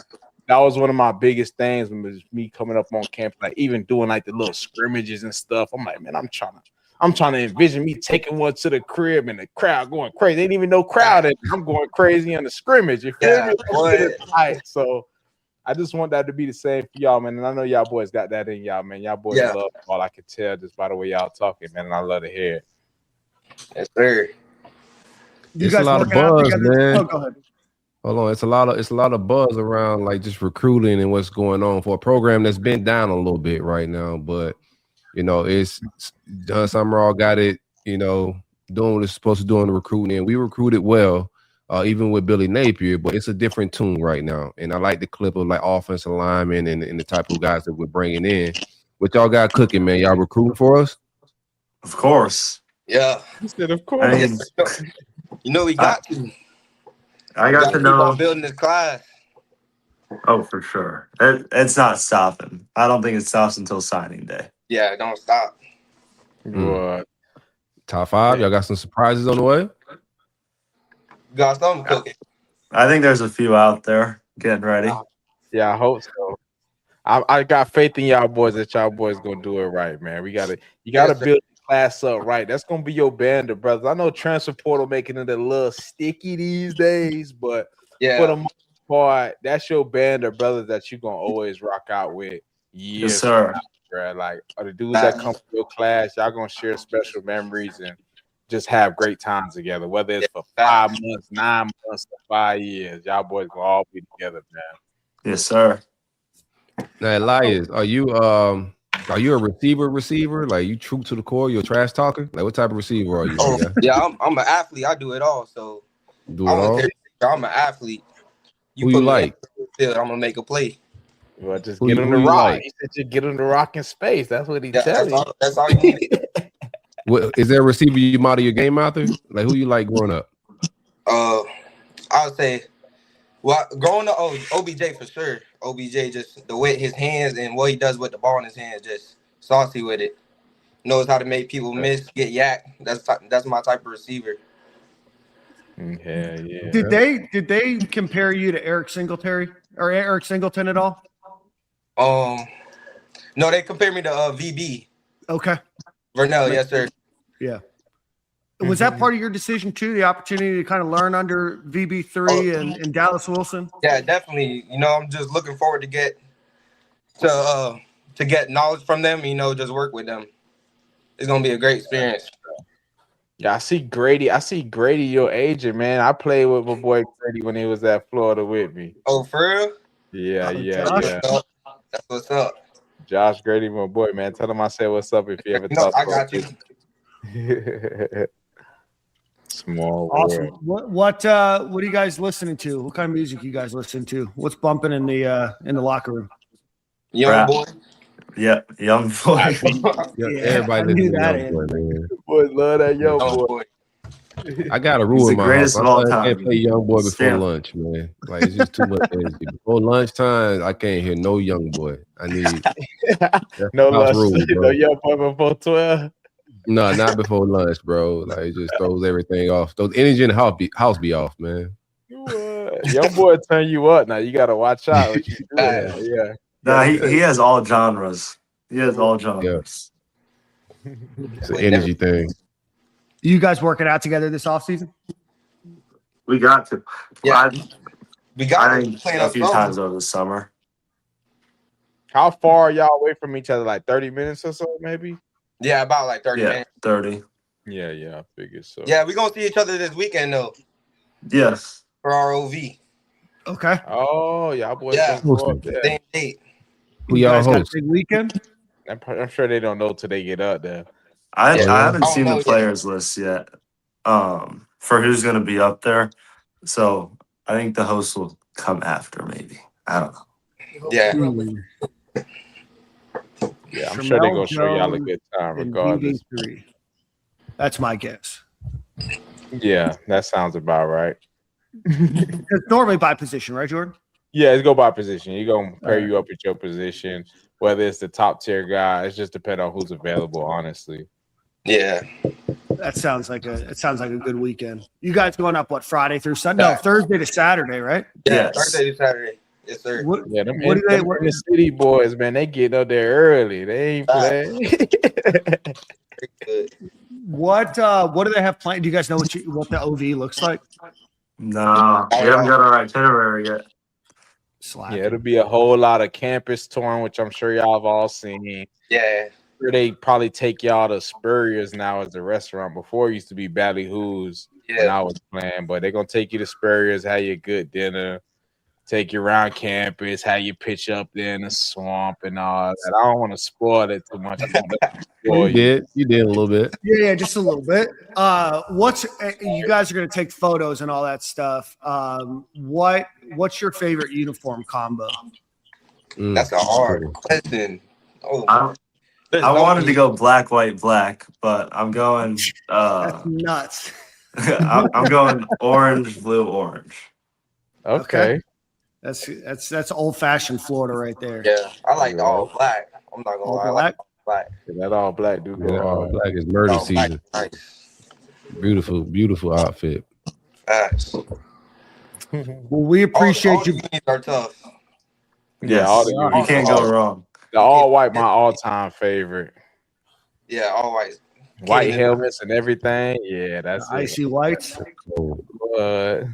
that was one of my biggest things when it was me coming up on campus, like even doing like the little scrimmages and stuff. I'm like, man, I'm trying to envision me taking one to the crib and the crowd going crazy. They didn't even know crowd. I'm going crazy on the scrimmage. You feel me? So I just want that to be the same for y'all, man. And I know y'all boys got that in y'all, man. Y'all boys love ball. I can tell just by the way y'all talking, man. And I love to hear it. Yes, sir. It's a lot of buzz, man. Go ahead. Hold on, it's a lot of buzz around like just recruiting and what's going on for a program that's been down a little bit right now. But you know, it's John Sumrall got it. You know, doing what it's supposed to do in the recruiting, and we recruited well, even with Billy Napier. But it's a different tune right now, and I like the clip of like offensive linemen and the type of guys that we're bringing in. What y'all got cooking, man? Y'all recruiting for us? Of course. Yeah. He said, of course. You know, we got to. I got to know building this class. Oh, for sure. It's not stopping. I don't think it stops until signing day. Yeah, it don't stop. Top 5. Y'all got some surprises on the way? Got something cooking. I think there's a few out there getting ready. Yeah, I hope so. I got faith in y'all boys that y'all boys gonna do it right, man. You gotta build the class up right. That's gonna be your band of brothers. I know transfer portal making it a little sticky these days, but for the most part, that's your band of brothers that you're gonna always rock out with. Yes, sir. Like the dudes that come to your class, y'all gonna share special memories and just have great times together. Whether it's for 5 months, 9 months, or 5 years, y'all boys gonna all be together, man. Yes, sir. Now, Elias, are you a receiver? Like you true to the core? You're a trash talker? Like what type of receiver are you? Yeah, I'm an athlete. I do it all. So do it all. I'm an athlete. Who you like? I'm gonna make a play. Well, just get on the rock. He said you get on the rock in space. That's what he tells you. That's all you need. What is there a receiver you model your game after? Like who you like growing up? I would say, well, growing up, OBJ for sure. OBJ, just the way his hands and what he does with the ball in his hands, just saucy with it. Knows how to make people miss, get yak. That's my type of receiver. Yeah. Did they compare you to Eric Singletary or Eric Singleton at all? No, they compare me to VB. Okay. Vernell, yes, sir. Yeah. Was that part of your decision too? The opportunity to kind of learn under VB3 and Dallas Wilson? Yeah, definitely. I'm just looking forward to get knowledge from them. Just work with them. It's gonna be a great experience. Yeah, I see Grady, your agent, man. I played with my boy Grady when he was at Florida with me. Oh, for real? Yeah. That's what's up. Josh Grady, my boy, man. Tell him I said what's up if you ever talk. I got you. Small Awesome. world. What are you guys listening to? What kind of music you guys listen to? What's bumping in the locker room? Young boy. Yeah, young boy. Everybody knew listen to that Young Boy, man. Boys love that young boy. I got a rule He's in the my greatest house. of all I time. can't play Young Boy before Stamp. lunch, man. Like it's just too much energy. Before lunchtime, I can't hear no Young Boy. I need No house lunch, rule, bro. no young boy before 12. No, not before lunch, bro. Like it just throws everything off. Those energy in the house be off, man. Young boy turn you up now. You gotta watch out. What you doing. Yeah. Nah, he has all genres. He has all genres. It's an energy thing. You guys working out together this offseason? We got to. Yeah. We got I to think plan a up few something. times over the summer. How far are y'all away from each other? Like 30 minutes or so, maybe? Yeah, about like 30 Yeah, minutes. 30. Yeah, I figured so. Yeah, we're gonna see each other this weekend though Yes. for our OV. Okay. Oh, y'all boys. Yeah. gonna go up there. Same date. Who You y'all guys got a host? big weekend? I'm sure they don't know till they get up there. I Yeah. haven't I don't seen know the yet. players list yet for who's going to be up there. So I think the host will come after maybe. I don't know. Yeah. Yeah, I'm sure they're gonna Shamel show y'all a Jones good time and regardless. VB3. That's my guess. Yeah, that sounds about right. It's normally by position, right, Jordan? Yeah, it's go by position. You're gonna pair you up with your position, whether it's the top tier guy. It's just depend on who's available, honestly. Yeah. That sounds like a good weekend. You guys going up what, Friday through Sunday? No, Thursday to Saturday, right? Yeah. Yes. Thursday to Saturday. Yes, sir. What, Yeah, them, What do they- them inner city boys, man, they getting up there early. They ain't playing. Good. what do they have planned? Do you guys know what the OV looks like? No, we haven't got our itinerary yet. Slack. Yeah, it'll be a whole lot of campus touring, which I'm sure y'all have all seen. Yeah. Sure, they probably take y'all to Spurrier's now as a restaurant. Before it used to be Ballyhoo's when Yeah. I was playing, but they're gonna take you to Spurrier's, have you a good dinner, take you around campus, have you pitch up there in the swamp and all that. I don't want to spoil it too much. I don't want to spoil You did a little bit. Yeah, just a little bit. You guys are going to take photos and all that stuff. What's your favorite uniform combo? That's a hard question. Oh, I wanted to go black, white, black, but I'm going That's nuts. I'm going orange, blue, orange. Okay. That's old fashioned Florida right there. yeah. I like the all black. I'm not gonna All lie. I like black? black. That all black dude. Yeah, all black is murder All black. season. Nice. Beautiful outfit. Facts. Well, we appreciate all you. the unis are tough. Yeah, Yes, all the you can't go wrong. The all white, my all time favorite. Yeah, all white. White helmets and everything. Yeah, that's Icy whites. it.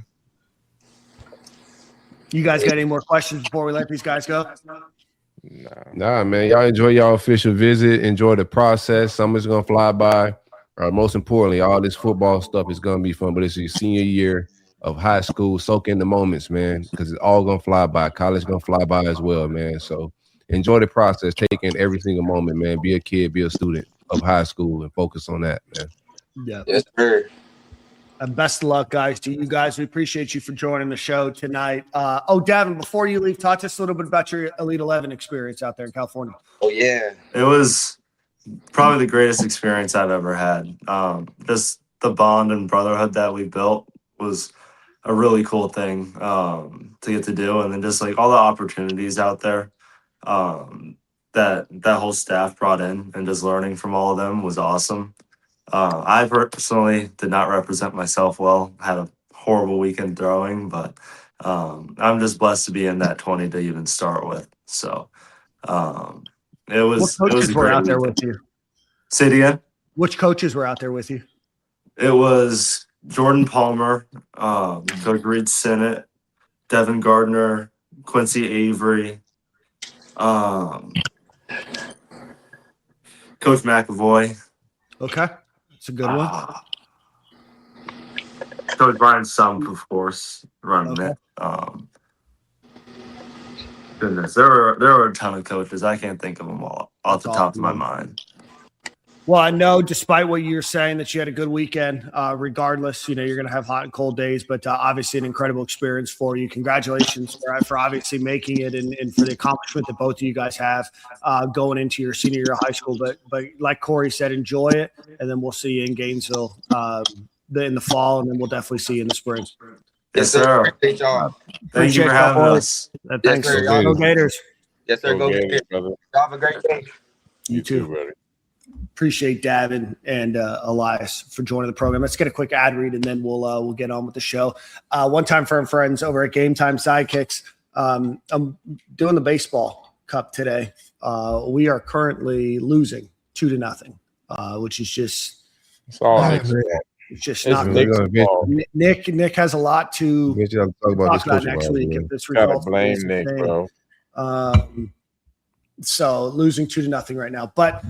You guys got any more questions before we let these guys go? Nah, man. Y'all enjoy y'all official visit. Enjoy the process. Summer's gonna fly by. Most importantly, all this football stuff is gonna be fun. But it's your senior year of high school. Soak in the moments, man, because it's all gonna fly by. College gonna fly by as well, man. So enjoy the process. Take in every single moment, man. Be a kid, be a student of high school, and focus on that, man. Yeah. Yes, sir. And best of luck, guys, to you guys. We appreciate you for joining the show tonight. Davin, before you leave, talk to us a little bit about your Elite 11 experience out there in California. Oh yeah. It was probably the greatest experience I've ever had. Just the bond and brotherhood that we built was a really cool thing to get to do. And then just like all the opportunities out there that whole staff brought in, and just learning from all of them was awesome. I personally did not represent myself well. Had a horrible weekend throwing, but I'm just blessed to be in that 20 to even start with. So it was What coaches a were great out there weekend. with you? Say it again. Which coaches were out there with you? It was Jordan Palmer, Coach Reed Sinnott, Devin Gardner, Quincy Avery, Coach McAvoy. Okay, it's a good one. Coach Brian Sump, of course, running Okay. it. Goodness, there were a ton of coaches. I can't think of them all off the top of my mind. Well, I know despite what you're saying that you had a good weekend, regardless, you're going to have hot and cold days, but obviously an incredible experience for you. Congratulations for obviously making it and for the accomplishment that both of you guys have going into your senior year of high school. But like Corey said, enjoy it, and then we'll see you in Gainesville in the fall, and then we'll definitely see you in the spring. Yes, sir. Appreciate y'all. Thank you for having us. Thanks. sir. Go Gators. Yes, sir. Go Gators, Gators. brother. Y'all have a great day. You too. buddy. Appreciate Davin and Elias for joining the program. Let's get a quick ad read, and then we'll get on with the show. One time firm friends over at Game Time Sidekicks. I'm doing the baseball cup today. We are currently losing 2-0, which is just It's all it's just It's not Nick's good. fault. Nick has a lot to We should talk about this talk about coaching next wise, week man. if this Gotta result blame stays the Nick, same. bro. So losing 2-0 right now, but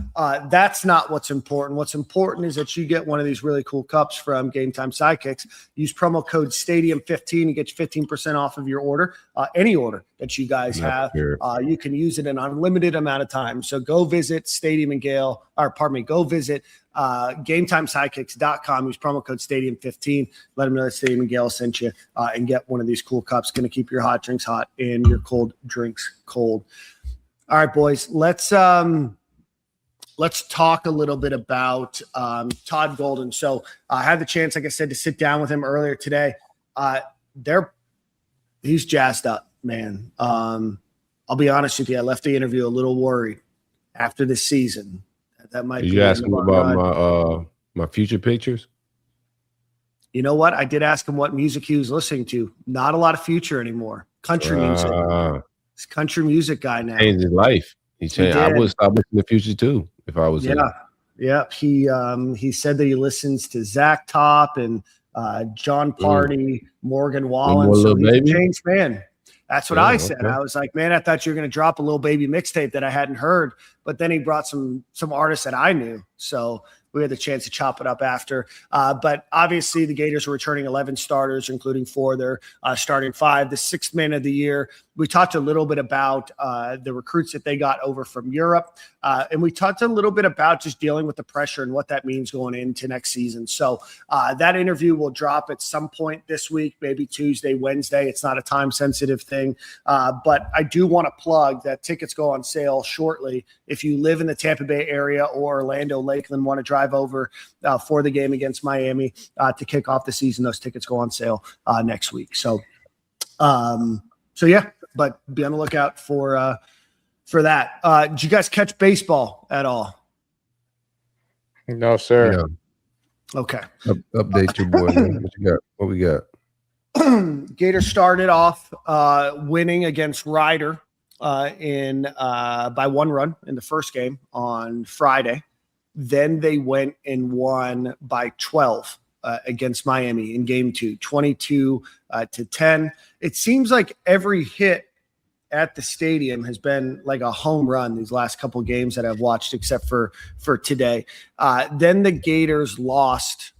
that's not what's important. What's important is that you get one of these really cool cups from Game Time Sidekicks. Use promo code Stadium15 and get you 15% off of your order, any order that you guys have. Sure. You can use it an unlimited amount of time. So go visit go visit GameTimeSidekicks.com. Use promo code Stadium15. Let them know that Stadium and Gale sent you, and get one of these cool cups. Going to keep your hot drinks hot and your cold drinks cold. All right, boys, let's talk a little bit about Todd Golden. So I had the chance, like I said, to sit down with him earlier today. He's jazzed up, man. I'll be honest with you. I left the interview a little worried after this season. That might Did be you ask him about run. my future pictures? You know what? I did ask him what music he was listening to. Not a lot of future anymore. Country music. He's a country music guy now. Changed his life. He changed. I did. would stop listening to Future too if I was him. Yeah. He said that he listens to Zach Top and John Party, Morgan Wallen. More So Lil he's a Baby? changed man. That's what Yeah, I said. okay. I was like, man, I thought you were going to drop a Lil Baby mixtape that I hadn't heard. But then he brought some artists that I knew. So we had the chance to chop it up after. But obviously the Gators are returning 11 starters, including 4. They're starting 5. The 6th man of the year. We talked a little bit about the recruits that they got over from Europe. And we talked a little bit about just dealing with the pressure and what that means going into next season. So that interview will drop at some point this week, maybe Tuesday, Wednesday. It's not a time-sensitive thing. But I do want to plug that tickets go on sale shortly. If you live in the Tampa Bay area or Orlando, Lakeland, want to drive over for the game against Miami to kick off the season, those tickets go on sale next week. So yeah, but be on the lookout for that. Did you guys catch baseball at all? No, sir. Yeah. Okay. Update your boy, man. What you got? What we got? Gators started off winning against Ryder by 1 run in the first game on Friday. Then they went and won by 12 against Miami in game 2, 22-10. It seems like every hit at the stadium has been like a home run these last couple of games that I've watched, except for today. Then the Gators lost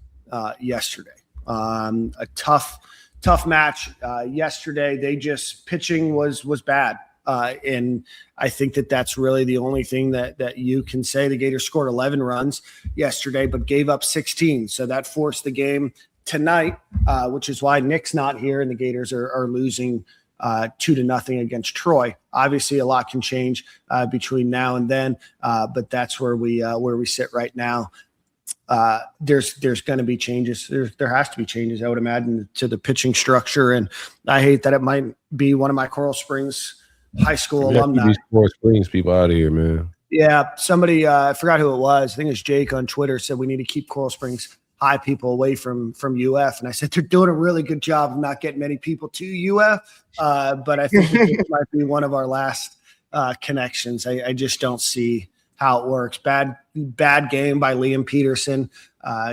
yesterday. A tough match yesterday. They just pitching was bad. And I think that's really the only thing that you can say. The Gators scored 11 runs yesterday, but gave up 16. So that forced the game tonight, which is why Nick's not here and the Gators are losing 2-0 against Troy. Obviously, a lot can change between now and then, but that's where we sit right now. There's going to be changes. There has to be changes, I would imagine, to the pitching structure. And I hate that it might be one of my Coral Springs high school alumni. These Coral Springs people out of here, man. Yeah, somebody, I forgot who it was. I think it's Jake on Twitter, said we need to keep Coral Springs high people away from UF. And I said, they're doing a really good job of not getting many people to UF. But I think it might be one of our last connections. I just don't see how it works. Bad game by Liam Peterson.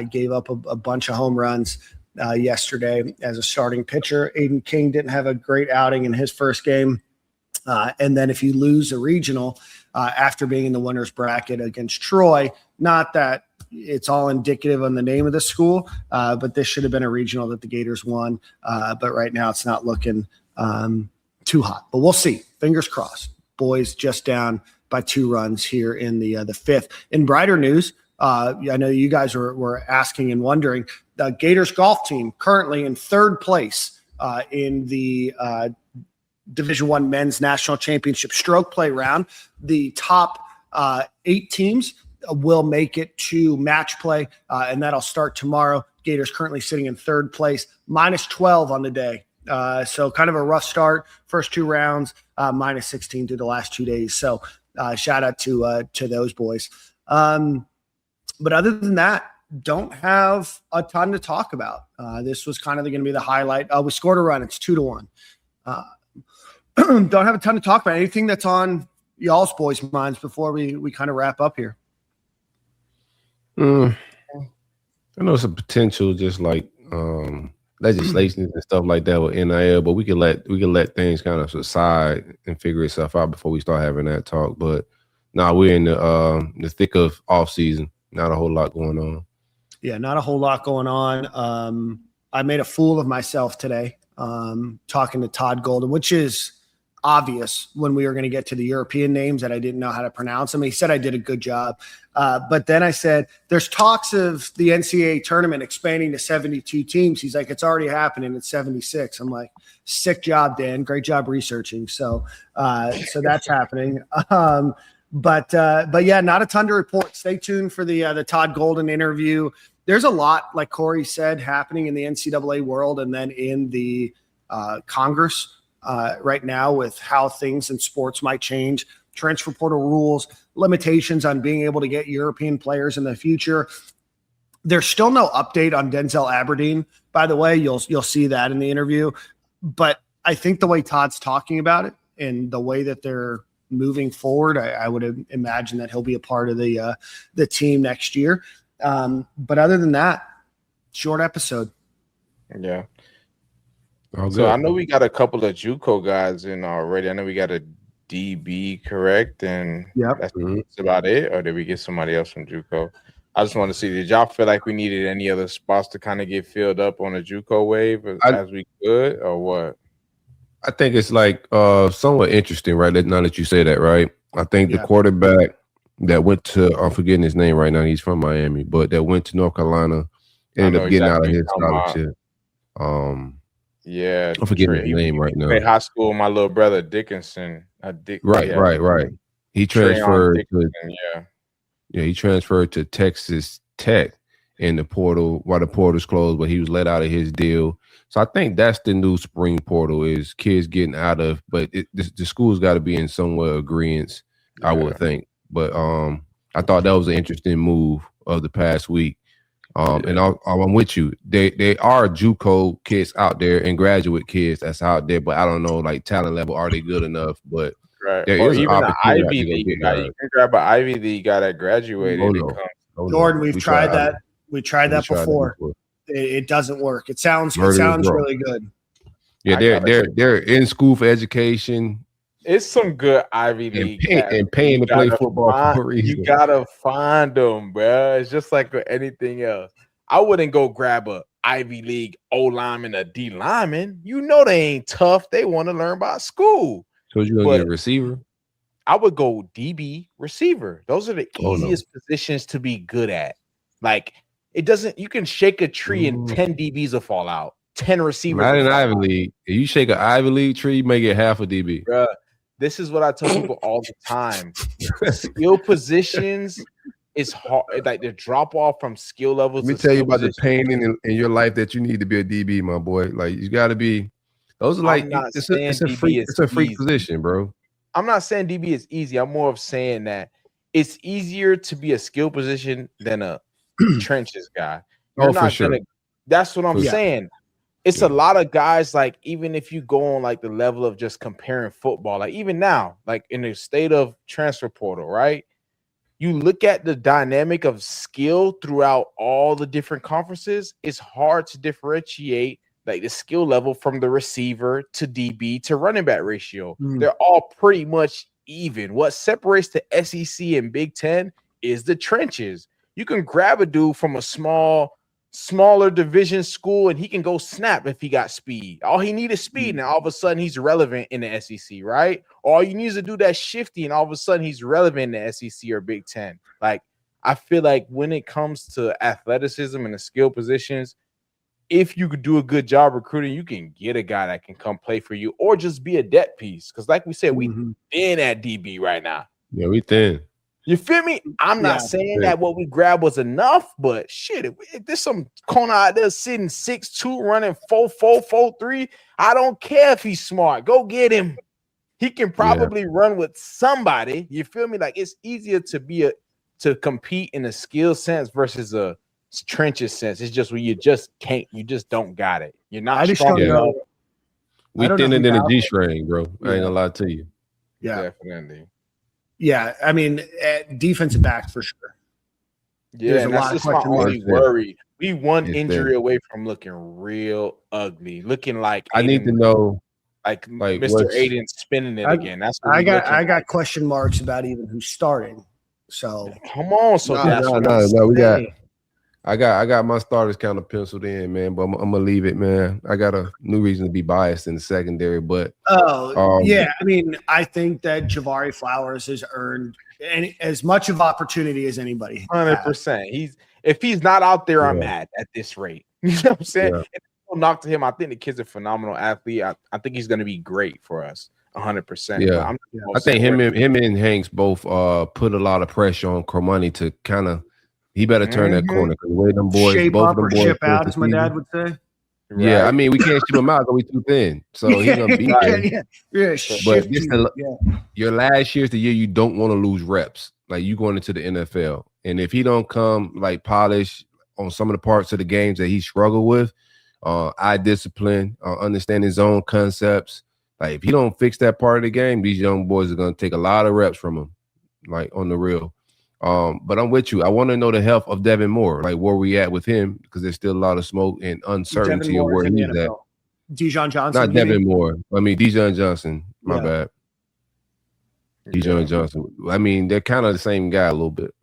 Gave up a bunch of home runs yesterday as a starting pitcher. Aiden King didn't have a great outing in his first game. And then if you lose a regional after being in the winner's bracket against Troy, not that it's all indicative on the name of the school, but this should have been a regional that the Gators won. But right now it's not looking too hot. But we'll see. Fingers crossed. Boys just down by 2 runs here in the fifth. In brighter news, I know you guys were asking and wondering, the Gators golf team currently in 3rd place in the Division I Men's National Championship stroke play round. The top 8 teams will make it to match play, and that'll start tomorrow. Gators currently sitting in 3rd place, minus 12 on the day. So kind of a rough start. First 2 rounds, minus 16 through the last 2 days. So shout out to those boys. But other than that, don't have a ton to talk about. This was kind of going to be the highlight. We scored a run. It's 2-1. Don't have a ton to talk about. Anything that's on y'all's boys' minds before we kind of wrap up here? I know some potential, just like legislation and stuff like that with NIL, but we can let things kind of subside and figure itself out before we start having that talk. But now we're in the thick of off season. Not a whole lot going on. Yeah, not a whole lot going on. I made a fool of myself today talking to Todd Golden, which is obvious when we were going to get to the European names that I didn't know how to pronounce them. He said I did a good job. But then I said, there's talks of the NCAA tournament expanding to 72 teams. He's like, it's already happening at 76. I'm like, sick job, Dan. Great job researching. So that's happening. But yeah, not a ton to report. Stay tuned for the Todd Golden interview. There's a lot, like Corey said, happening in the NCAA world and then in the Congress right now with how things in sports might change, transfer portal rules, limitations on being able to get European players in the future. There's still no update on Denzel Aberdeen, by the way. You'll see that in the interview. But I think the way Todd's talking about it and the way that they're moving forward, I would imagine that he'll be a part of the team next year. But other than that, short episode. Yeah. So I know we got a couple of JUCO guys in already. I know we got a DB, correct? And that's about it. Or did we get somebody else from JUCO? I just want to see, did y'all feel like we needed any other spots to kind of get filled up on a JUCO wave as we could, or what? I think it's like somewhat interesting, right? Now that you say that, right? I think the quarterback that went to, I'm forgetting his name right now. He's from Miami, but that went to North Carolina, ended up getting out of his scholarship. Yeah, I'm forgetting his name right now. Played high school with my little brother Dickinson. Right. He transferred to Yeah, he transferred to Texas Tech in the portal while the portal's closed, but he was let out of his deal. So I think that's the new spring portal is kids getting out of, but the school's got to be in somewhere agreement, I would think. But I thought that was an interesting move of the past week. And I'm with you. They are JUCO kids out there and graduate kids that's out there, but I don't know, like talent level, are they good enough? But there or is even an Ivy League guy. You can grab an Ivy League guy that graduated. Jordan, we've tried that. We tried that before. It doesn't work. It sounds really good. Yeah, they're in school for education. It's some good Ivy League and paying to play football for a reason. You gotta find them, bro. It's just like with anything else. I wouldn't go grab a Ivy League O lineman, a D lineman. You know they ain't tough. They want to learn about school. So you gonna get a receiver? I would go DB receiver. Those are the easiest positions to be good at. Like it doesn't. You can shake a tree and 10 DBs will fall out. 10 receivers. Not in Ivy League. If you shake an Ivy League tree, you may get half a DB. Bruh, this is what I tell people all the time. Skill positions is hard. Like the drop off from skill levels. Let me tell you about the pain in your life that you need to be a DB, my boy. Like you got to be. Those are like it's a freak position, bro. I'm not saying DB is easy. I'm more of saying that it's easier to be a skill position than a trenches guy. You're not for sure. That's what I'm saying. It's a lot of guys, like, even if you go on like the level of just comparing football, like even now, like in the state of transfer portal, right? You look at the dynamic of skill throughout all the different conferences, it's hard to differentiate like the skill level from the receiver to DB to running back ratio. They're all pretty much even. What separates the SEC and Big Ten is the trenches. You can grab a dude from a smaller division school and he can go snap if he got speed. All he needs is speed, and all of a sudden he's relevant in the SEC, right? All you need is to do that shifty, and all of a sudden he's relevant in the SEC or Big Ten. Like, I feel like when it comes to athleticism and the skill positions, if you could do a good job recruiting, you can get a guy that can come play for you or just be a depth piece. Because like we said, we thin at DB right now. Yeah, we thin. You feel me? I'm not saying that what we grabbed was enough, but shit, if there's some corner out there sitting 6'2", running 4.4, 4.3, I don't care if he's smart. Go get him. He can probably run with somebody. You feel me? Like, it's easier to compete in a skill sense versus a trenches sense. It's just where you just don't got it. You're not strong enough. We thinner than a G-string, bro. I ain't gonna lie to you. Yeah, definitely. Yeah, I mean, defensive back for sure. Yeah, and that's just my only worry. We one injury away from looking real ugly, looking like I need to know, like Mr. Aiden spinning it again. That's what I got question marks about even who's starting. So come on, so I got my starters kind of penciled in, man, but I'm gonna leave it, man. I got a new reason to be biased in the secondary, but I mean, I think that Javari Flowers has earned as much of opportunity as anybody. 100%. If he's not out there, I'm mad at this rate. You know what I'm saying? Yeah. Knock to him. I think the kid's a phenomenal athlete. I think he's gonna be great for us. 100%. Yeah, I think him and Hanks both put a lot of pressure on Cormani to kind of. He better turn that corner because the way them boys, shape both up them or boys, ship out, as my dad would say. Yeah, I mean, we can't ship him out because we too thin. So he's gonna beat him. But your last year's the year you don't want to lose reps. Like you going into the NFL, and if he don't come like polish on some of the parts of the games that he struggled with, eye discipline, understanding zone concepts. Like if he don't fix that part of the game, these young boys are gonna take a lot of reps from him, like on the real. But I'm with you. I want to know the health of Devin Moore, like where we at with him, because there's still a lot of smoke and uncertainty of where he's at. Dijon Johnson. Not Devin Moore. I mean Dijon Johnson. My bad. Dijon Johnson. I mean, they're kind of the same guy a little bit.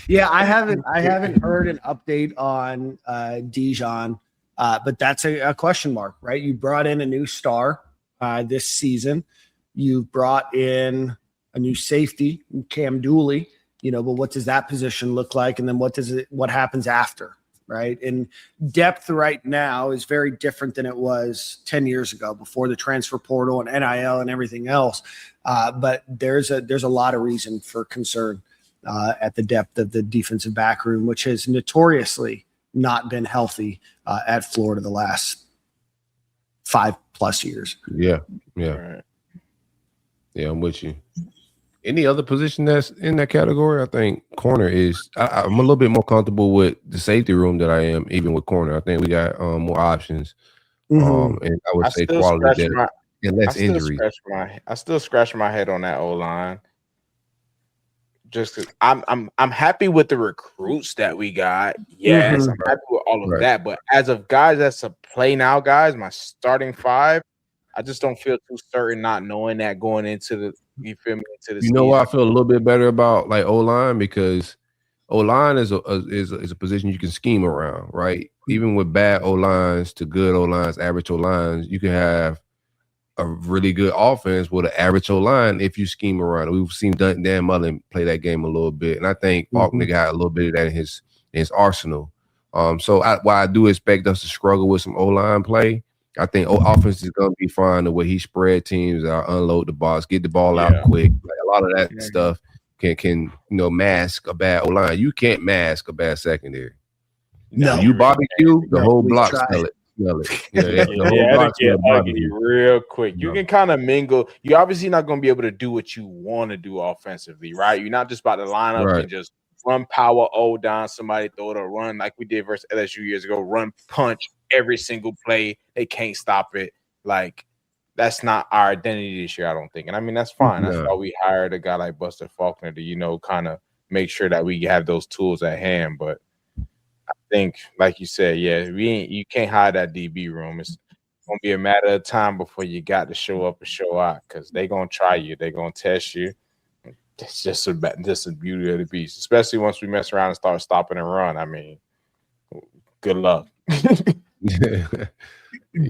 Yeah, I haven't heard an update on Dijon, but that's a question mark, right? You brought in a new star this season. You brought in a new safety, Cam Dooley, but what does that position look like? And then what happens after, right? And depth right now is very different than it was 10 years ago before the transfer portal and NIL and everything else. But there's a lot of reason for concern at the depth of the defensive back room, which has notoriously not been healthy at Florida the last 5+ years. Yeah. Right. Yeah, I'm with you. Any other position that's in that category? I think corner is. I'm a little bit more comfortable with the safety room than I am even with corner. I think we got more options, and I would say quality and less injuries. I still scratch my head on that O-line. Just cause I'm happy with the recruits that we got. Yes, I'm happy with all of that. But as of guys that's a play now, guys, my starting 5, I just don't feel too certain not knowing that going into the. You feel me? You know what I feel a little bit better about, like O-line, because O-line is a position you can scheme around, right? Even with bad O-lines to good O-lines, average O-lines, you can have a really good offense with an average O-line if you scheme around it. We've seen Dan Mullen play that game a little bit, and I think Faulkner got a little bit of that in his arsenal. So while I do expect us to struggle with some O-line play, I think offense is going to be fine the way he spread teams out, unload the box, get the ball out quick. Like a lot of that stuff can mask a bad O-line. You can't mask a bad secondary. No, you barbecue, the whole block tried. smell it. The whole block get ugly real quick. You can kind of mingle. You're obviously not going to be able to do what you want to do offensively, right? You're not just about to line up and just run power down somebody, throw it or run like we did versus LSU years ago. Run punch every single play. They can't stop it. Like that's not our identity this year, I don't think. And I mean that's fine. That's why we hired a guy like Buster Faulkner to kind of make sure that we have those tools at hand. But I think, like you said, you can't hide that DB room. It's gonna be a matter of time before you got to show up and show out because they're gonna try you, they're gonna test you. It's just a beauty of the beast, especially once we mess around and start stopping and run. I mean, good luck.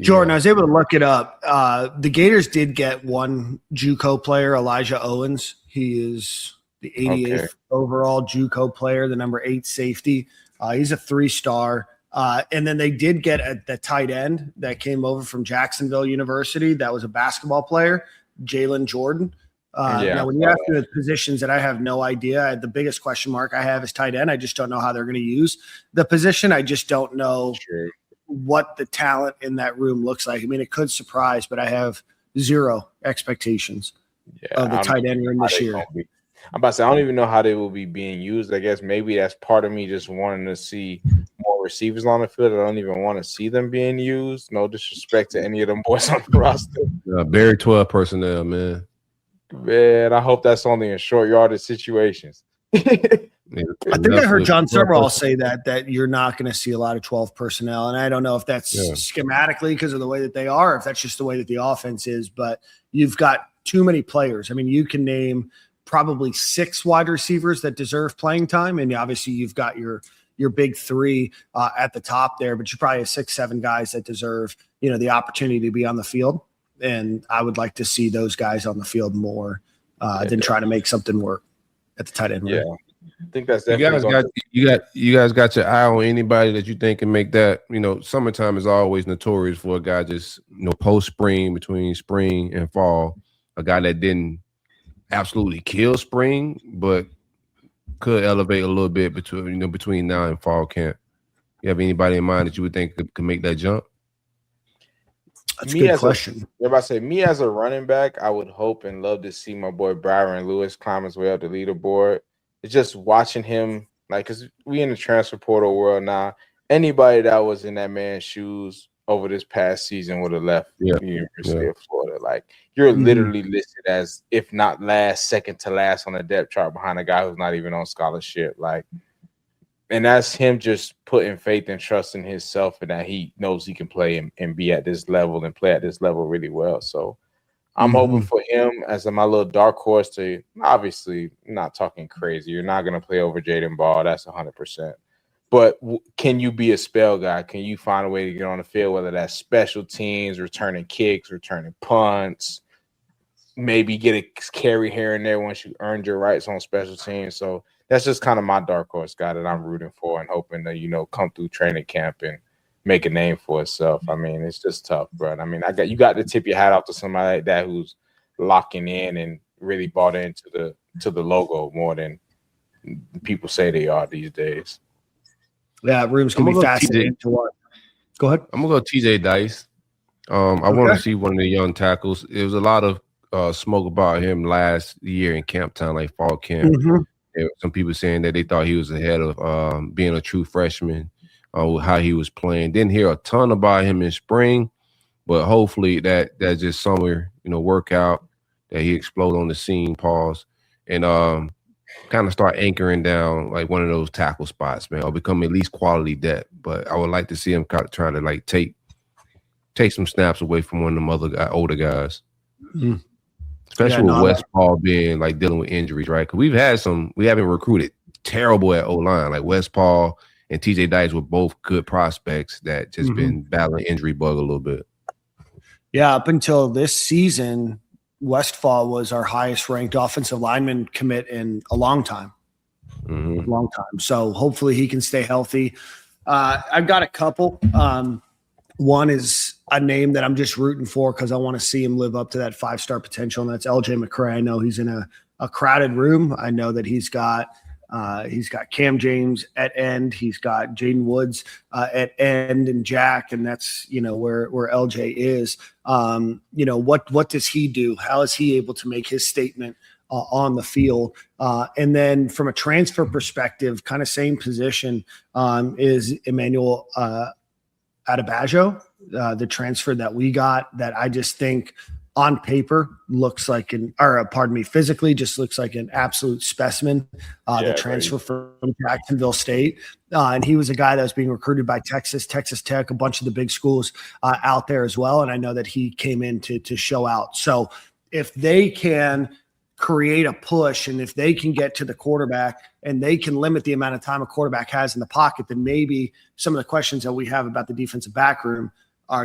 Jordan, I was able to look it up. The Gators did get one JUCO player, Elijah Owens. He is the 88th overall JUCO player, the number 8 safety. He's a 3-star. And then they did get the tight end that came over from Jacksonville University. That was a basketball player, Jalen Jordan. Now, when you ask me the positions that I have no idea, the biggest question mark I have is tight end. I just don't know how they're going to use the position. I just don't know what the talent in that room looks like. I mean, it could surprise, but I have zero expectations of the tight end room this year. I'm about to say, I don't even know how they will be being used. I guess maybe that's part of me just wanting to see more receivers on the field. I don't even want to see them being used. No disrespect to any of them boys on the roster. Barry 12 personnel, man. Man, I hope that's only in short yardage situations. I think I heard John Sumrall say that you're not going to see a lot of 12 personnel. And I don't know if that's schematically because of the way that they are, or if that's just the way that the offense is. But you've got too many players. I mean, you can name probably 6 wide receivers that deserve playing time. And obviously you've got your big 3 at the top there, but you probably have 6, 7 guys that deserve, the opportunity to be on the field. And I would like to see those guys on the field more than try to make something work at the tight end. Yeah, I think that's definitely you guys got your eye on anybody that you think can make that. Summertime is always notorious for a guy just post spring, between spring and fall, a guy that didn't absolutely kill spring, but could elevate a little bit between now and fall camp. You have anybody in mind that you would think could make that jump? That's a good question. Me as a running back, I would hope and love to see my boy Byron Lewis climb his way up the leaderboard. It's just watching him, because we in the transfer portal world now. Anybody that was in that man's shoes over this past season would have left the University of Florida. You're literally listed as, if not last, second to last on the depth chart behind a guy who's not even on scholarship. And that's him just putting faith and trust in himself and that he knows he can play and be at this level and play at this level really well. So I'm hoping for him as my little dark horse to, obviously not talking crazy. You're not going to play over Jaden Ball. That's 100%. But can you be a spell guy? Can you find a way to get on the field, whether that's special teams, returning kicks, returning punts, maybe get a carry here and there once you earned your rights on special teams? So that's just kind of my dark horse guy that I'm rooting for and hoping to, come through training camp and make a name for itself. I mean, it's just tough, bro. I mean, you got to tip your hat off to somebody like that who's locking in and really bought into the logo more than people say they are these days. Yeah, room's gonna be fascinating to watch. Go ahead. I'm gonna go TJ Dice. I want to see one of the young tackles. There was a lot of smoke about him last year in camp time, like fall camp. Some people saying that they thought he was ahead of being a true freshman, how he was playing. Didn't hear a ton about him in spring, but hopefully that just summer, work out, that he explode on the scene, and kind of start anchoring down like one of those tackle spots, man, or become at least quality depth. But I would like to see him kind of trying to take some snaps away from one of them older guys. Especially with Westfall being dealing with injuries, right? Because we haven't recruited terrible at O-line. Like Westfall and TJ Dice were both good prospects that just been battling injury bug a little bit. Yeah, up until this season, Westfall was our highest ranked offensive lineman commit in a long time. So hopefully he can stay healthy. I've got a couple. One is a name that I'm just rooting for because I want to see him live up to that 5-star potential, and that's LJ McCray. I know he's in a crowded room. I know that he's got Cam James at end. He's got Jaden Woods at end and Jack, and that's where LJ is. What does he do? How is he able to make his statement on the field? And then from a transfer perspective, kind of same position is Emmanuel Adebayo, the transfer that we got, that I just think on paper looks like physically just looks like an absolute specimen. The transfer from Jacksonville State. And he was a guy that was being recruited by Texas Tech, a bunch of the big schools out there as well. And I know that he came in to show out. So if they can create a push, and if they can get to the quarterback and they can limit the amount of time a quarterback has in the pocket, then maybe some of the questions that we have about the defensive back room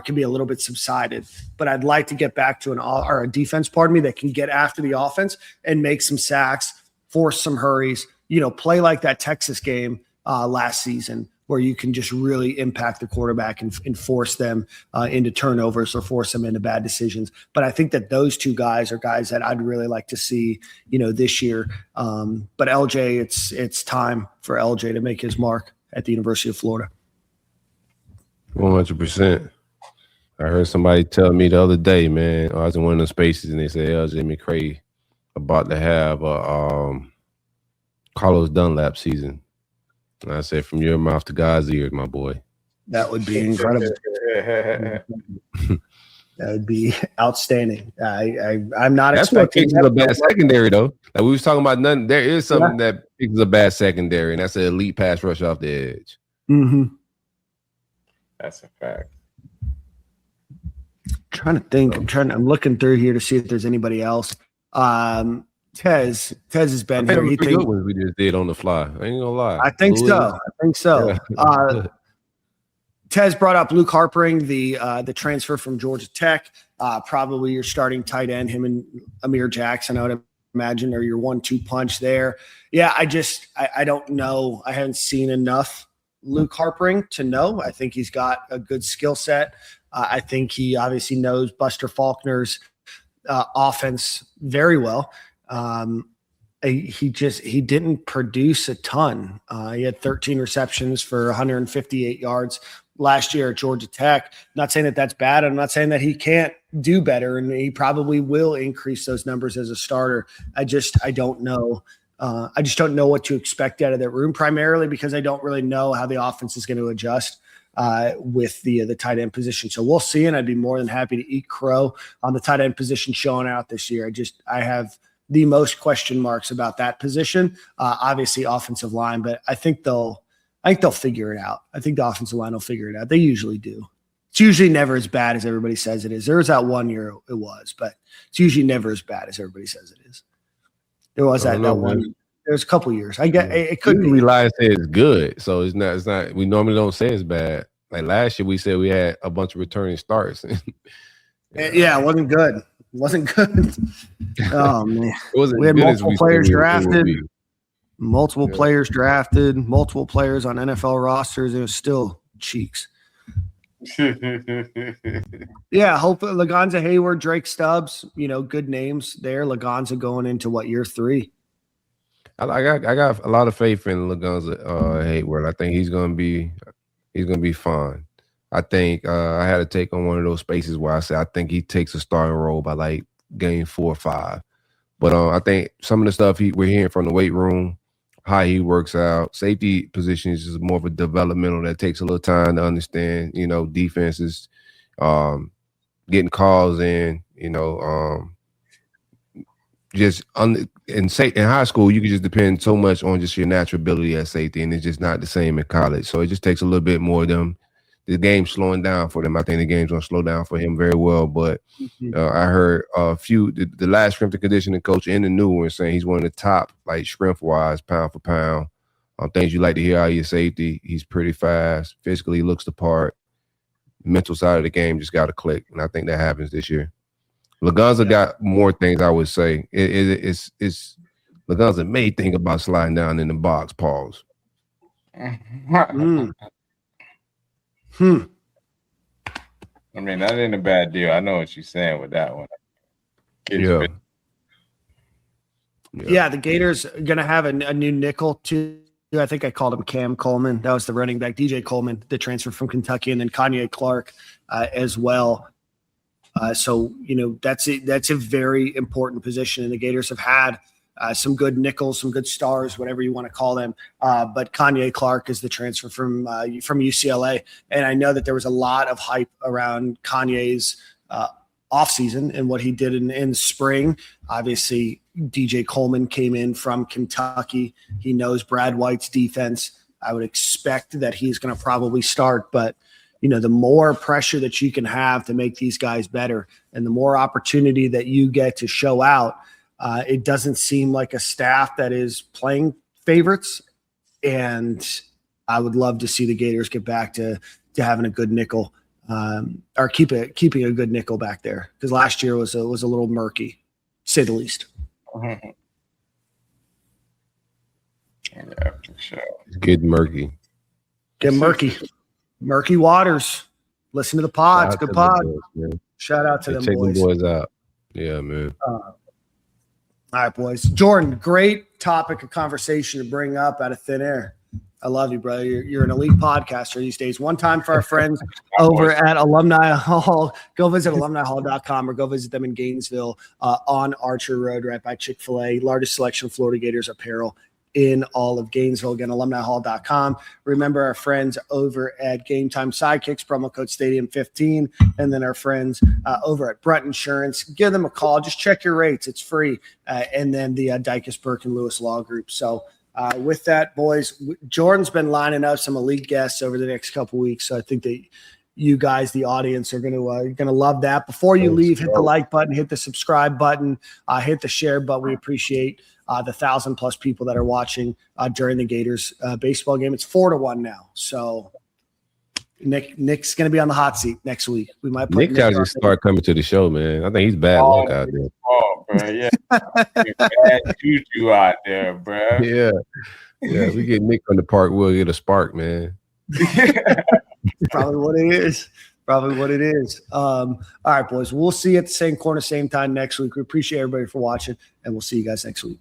can be a little bit subsided. But I'd like to get back to a defense, that can get after the offense and make some sacks, force some hurries, play like that Texas game last season, where you can just really impact the quarterback and force them into turnovers or force them into bad decisions. But I think that those two guys are guys that I'd really like to see, this year. But LJ, it's time for LJ to make his mark at the University of Florida. 100%. I heard somebody tell me the other day, man, I was in one of the spaces and they said LJ McCray about to have a Carlos Dunlap season. And I said, from your mouth to God's ears, my boy. That would be incredible. That would be outstanding. I'm not That's expecting what picks a bad secondary, though. Like we was talking about nothing. There is something that picks a bad secondary, and that's an elite pass rush off the edge. Mm-hmm. That's a fact. Trying to think. I'm looking through here to see if there's anybody else. Tez has been here. He good ones we just did on the fly. I ain't gonna lie. I think so. Yeah. Tez brought up Luke Harpering, the transfer from Georgia Tech. Probably your starting tight end, him and Amir Jackson, I would imagine, or your 1-2 punch there. Yeah, I don't know. I haven't seen enough Luke Harpering to know. I think he's got a good skill set. I think he obviously knows Buster Faulkner's offense very well. He didn't produce a ton. He had 13 receptions for 158 yards last year at Georgia Tech. Not saying that that's bad. I'm not saying that he can't do better, and he probably will increase those numbers as a starter. I don't know. I just don't know what to expect out of that room, primarily because I don't really know how the offense is going to adjust with the tight end position. So we'll see, and I'd be more than happy to eat crow on the tight end position showing out this year. I have the most question marks about that position. Obviously offensive line, but I think they'll figure it out. I think the offensive line will figure it out. They usually do. It's usually never as bad as everybody says it is. There was that 1 year it was, but it's usually never as bad as everybody says it is. There was that one. There's a couple years. I get it could be. Elias said it's good, so it's not. We normally don't say it's bad. Like last year, we said we had a bunch of returning starts. Yeah, it wasn't good. It wasn't good. Oh man, we had multiple players drafted. Multiple players drafted. Multiple players on NFL rosters. It was still cheeks. Yeah, hopefully Lagonza Hayward, Drake Stubbs, good names there. Lagonza going into year 3? I got a lot of faith in Lagonza Hayward. I think he's gonna be fine. I think I had to take on one of those spaces where I said I think he takes a starting role by like game 4 or 5. But I think some of the stuff we're hearing from the weight room, how he works out, safety positions is more of a developmental that takes a little time to understand. Defenses, getting calls in. In high school, you can just depend so much on just your natural ability at safety, and it's just not the same in college. So it just takes a little bit more of them. The game's slowing down for them. I think the game's going to slow down for him very well. But I heard the last strength and conditioning coach and the new one saying he's one of the top, like strength-wise, pound for pound. Things you like to hear out of your safety. He's pretty fast. Physically, he looks the part. Mental side of the game just got to click, and I think that happens this year. Lagonza got more things, I would say. It's Lagonza may think about sliding down in the box. Pause. I mean, that ain't a bad deal. I know what you're saying with that one. Yeah, the Gators are going to have a new nickel too. I think I called him Cam Coleman. That was the running back. DJ Coleman, the transfer from Kentucky, and then Kanye Clark as well. So, that's a very important position. And the Gators have had some good nickels, some good stars, whatever you want to call them. But Kanye Clark is the transfer from UCLA. And I know that there was a lot of hype around Kanye's offseason and what he did in spring. Obviously, DJ Coleman came in from Kentucky. He knows Brad White's defense. I would expect that he's going to probably start, but the more pressure that you can have to make these guys better and the more opportunity that you get to show out, it doesn't seem like a staff that is playing favorites. And I would love to see the Gators get back to having a good nickel, or keeping a good nickel back there, because last year was a little murky, to say the least. Yeah, for sure. Get murky. Get murky. Murky waters. Listen to the pod. It's a good pod. Shout out to them boys. Check them boys out. Yeah, man. All right, boys. Jordan, great topic of conversation to bring up out of thin air. I love you, brother. You're an elite podcaster these days. One time for our friends over at Alumni Hall, go visit alumnihall.com or go visit them in Gainesville on Archer Road right by Chick-fil-A. Largest selection of Florida Gators apparel in all of Gainesville. Again, alumnihall.com. Remember our friends over at Game Time Sidekicks, promo code Stadium15, and then our friends over at Brett Insurance. Give them a call. Just check your rates. It's free. And then the Dykus Burke and Lewis Law Group. So with that, boys, Jordan's been lining up some elite guests over the next couple weeks. So I think that you guys, the audience, are going to love that. Before you leave, hit the like button, hit the subscribe button, hit the share button. We appreciate the 1,000+ people that are watching during the Gators baseball game. It's 4-1 now. So Nick's going to be on the hot seat next week. We might put Nick got to start coming to the show, man. I think he's bad luck out there. Oh, bro, yeah. Bad juju out there, bro. Yeah. We get Nick on the park, we'll get a spark, man. Probably what it is. All right, boys. We'll see you at the same corner, same time next week. We appreciate everybody for watching, and we'll see you guys next week.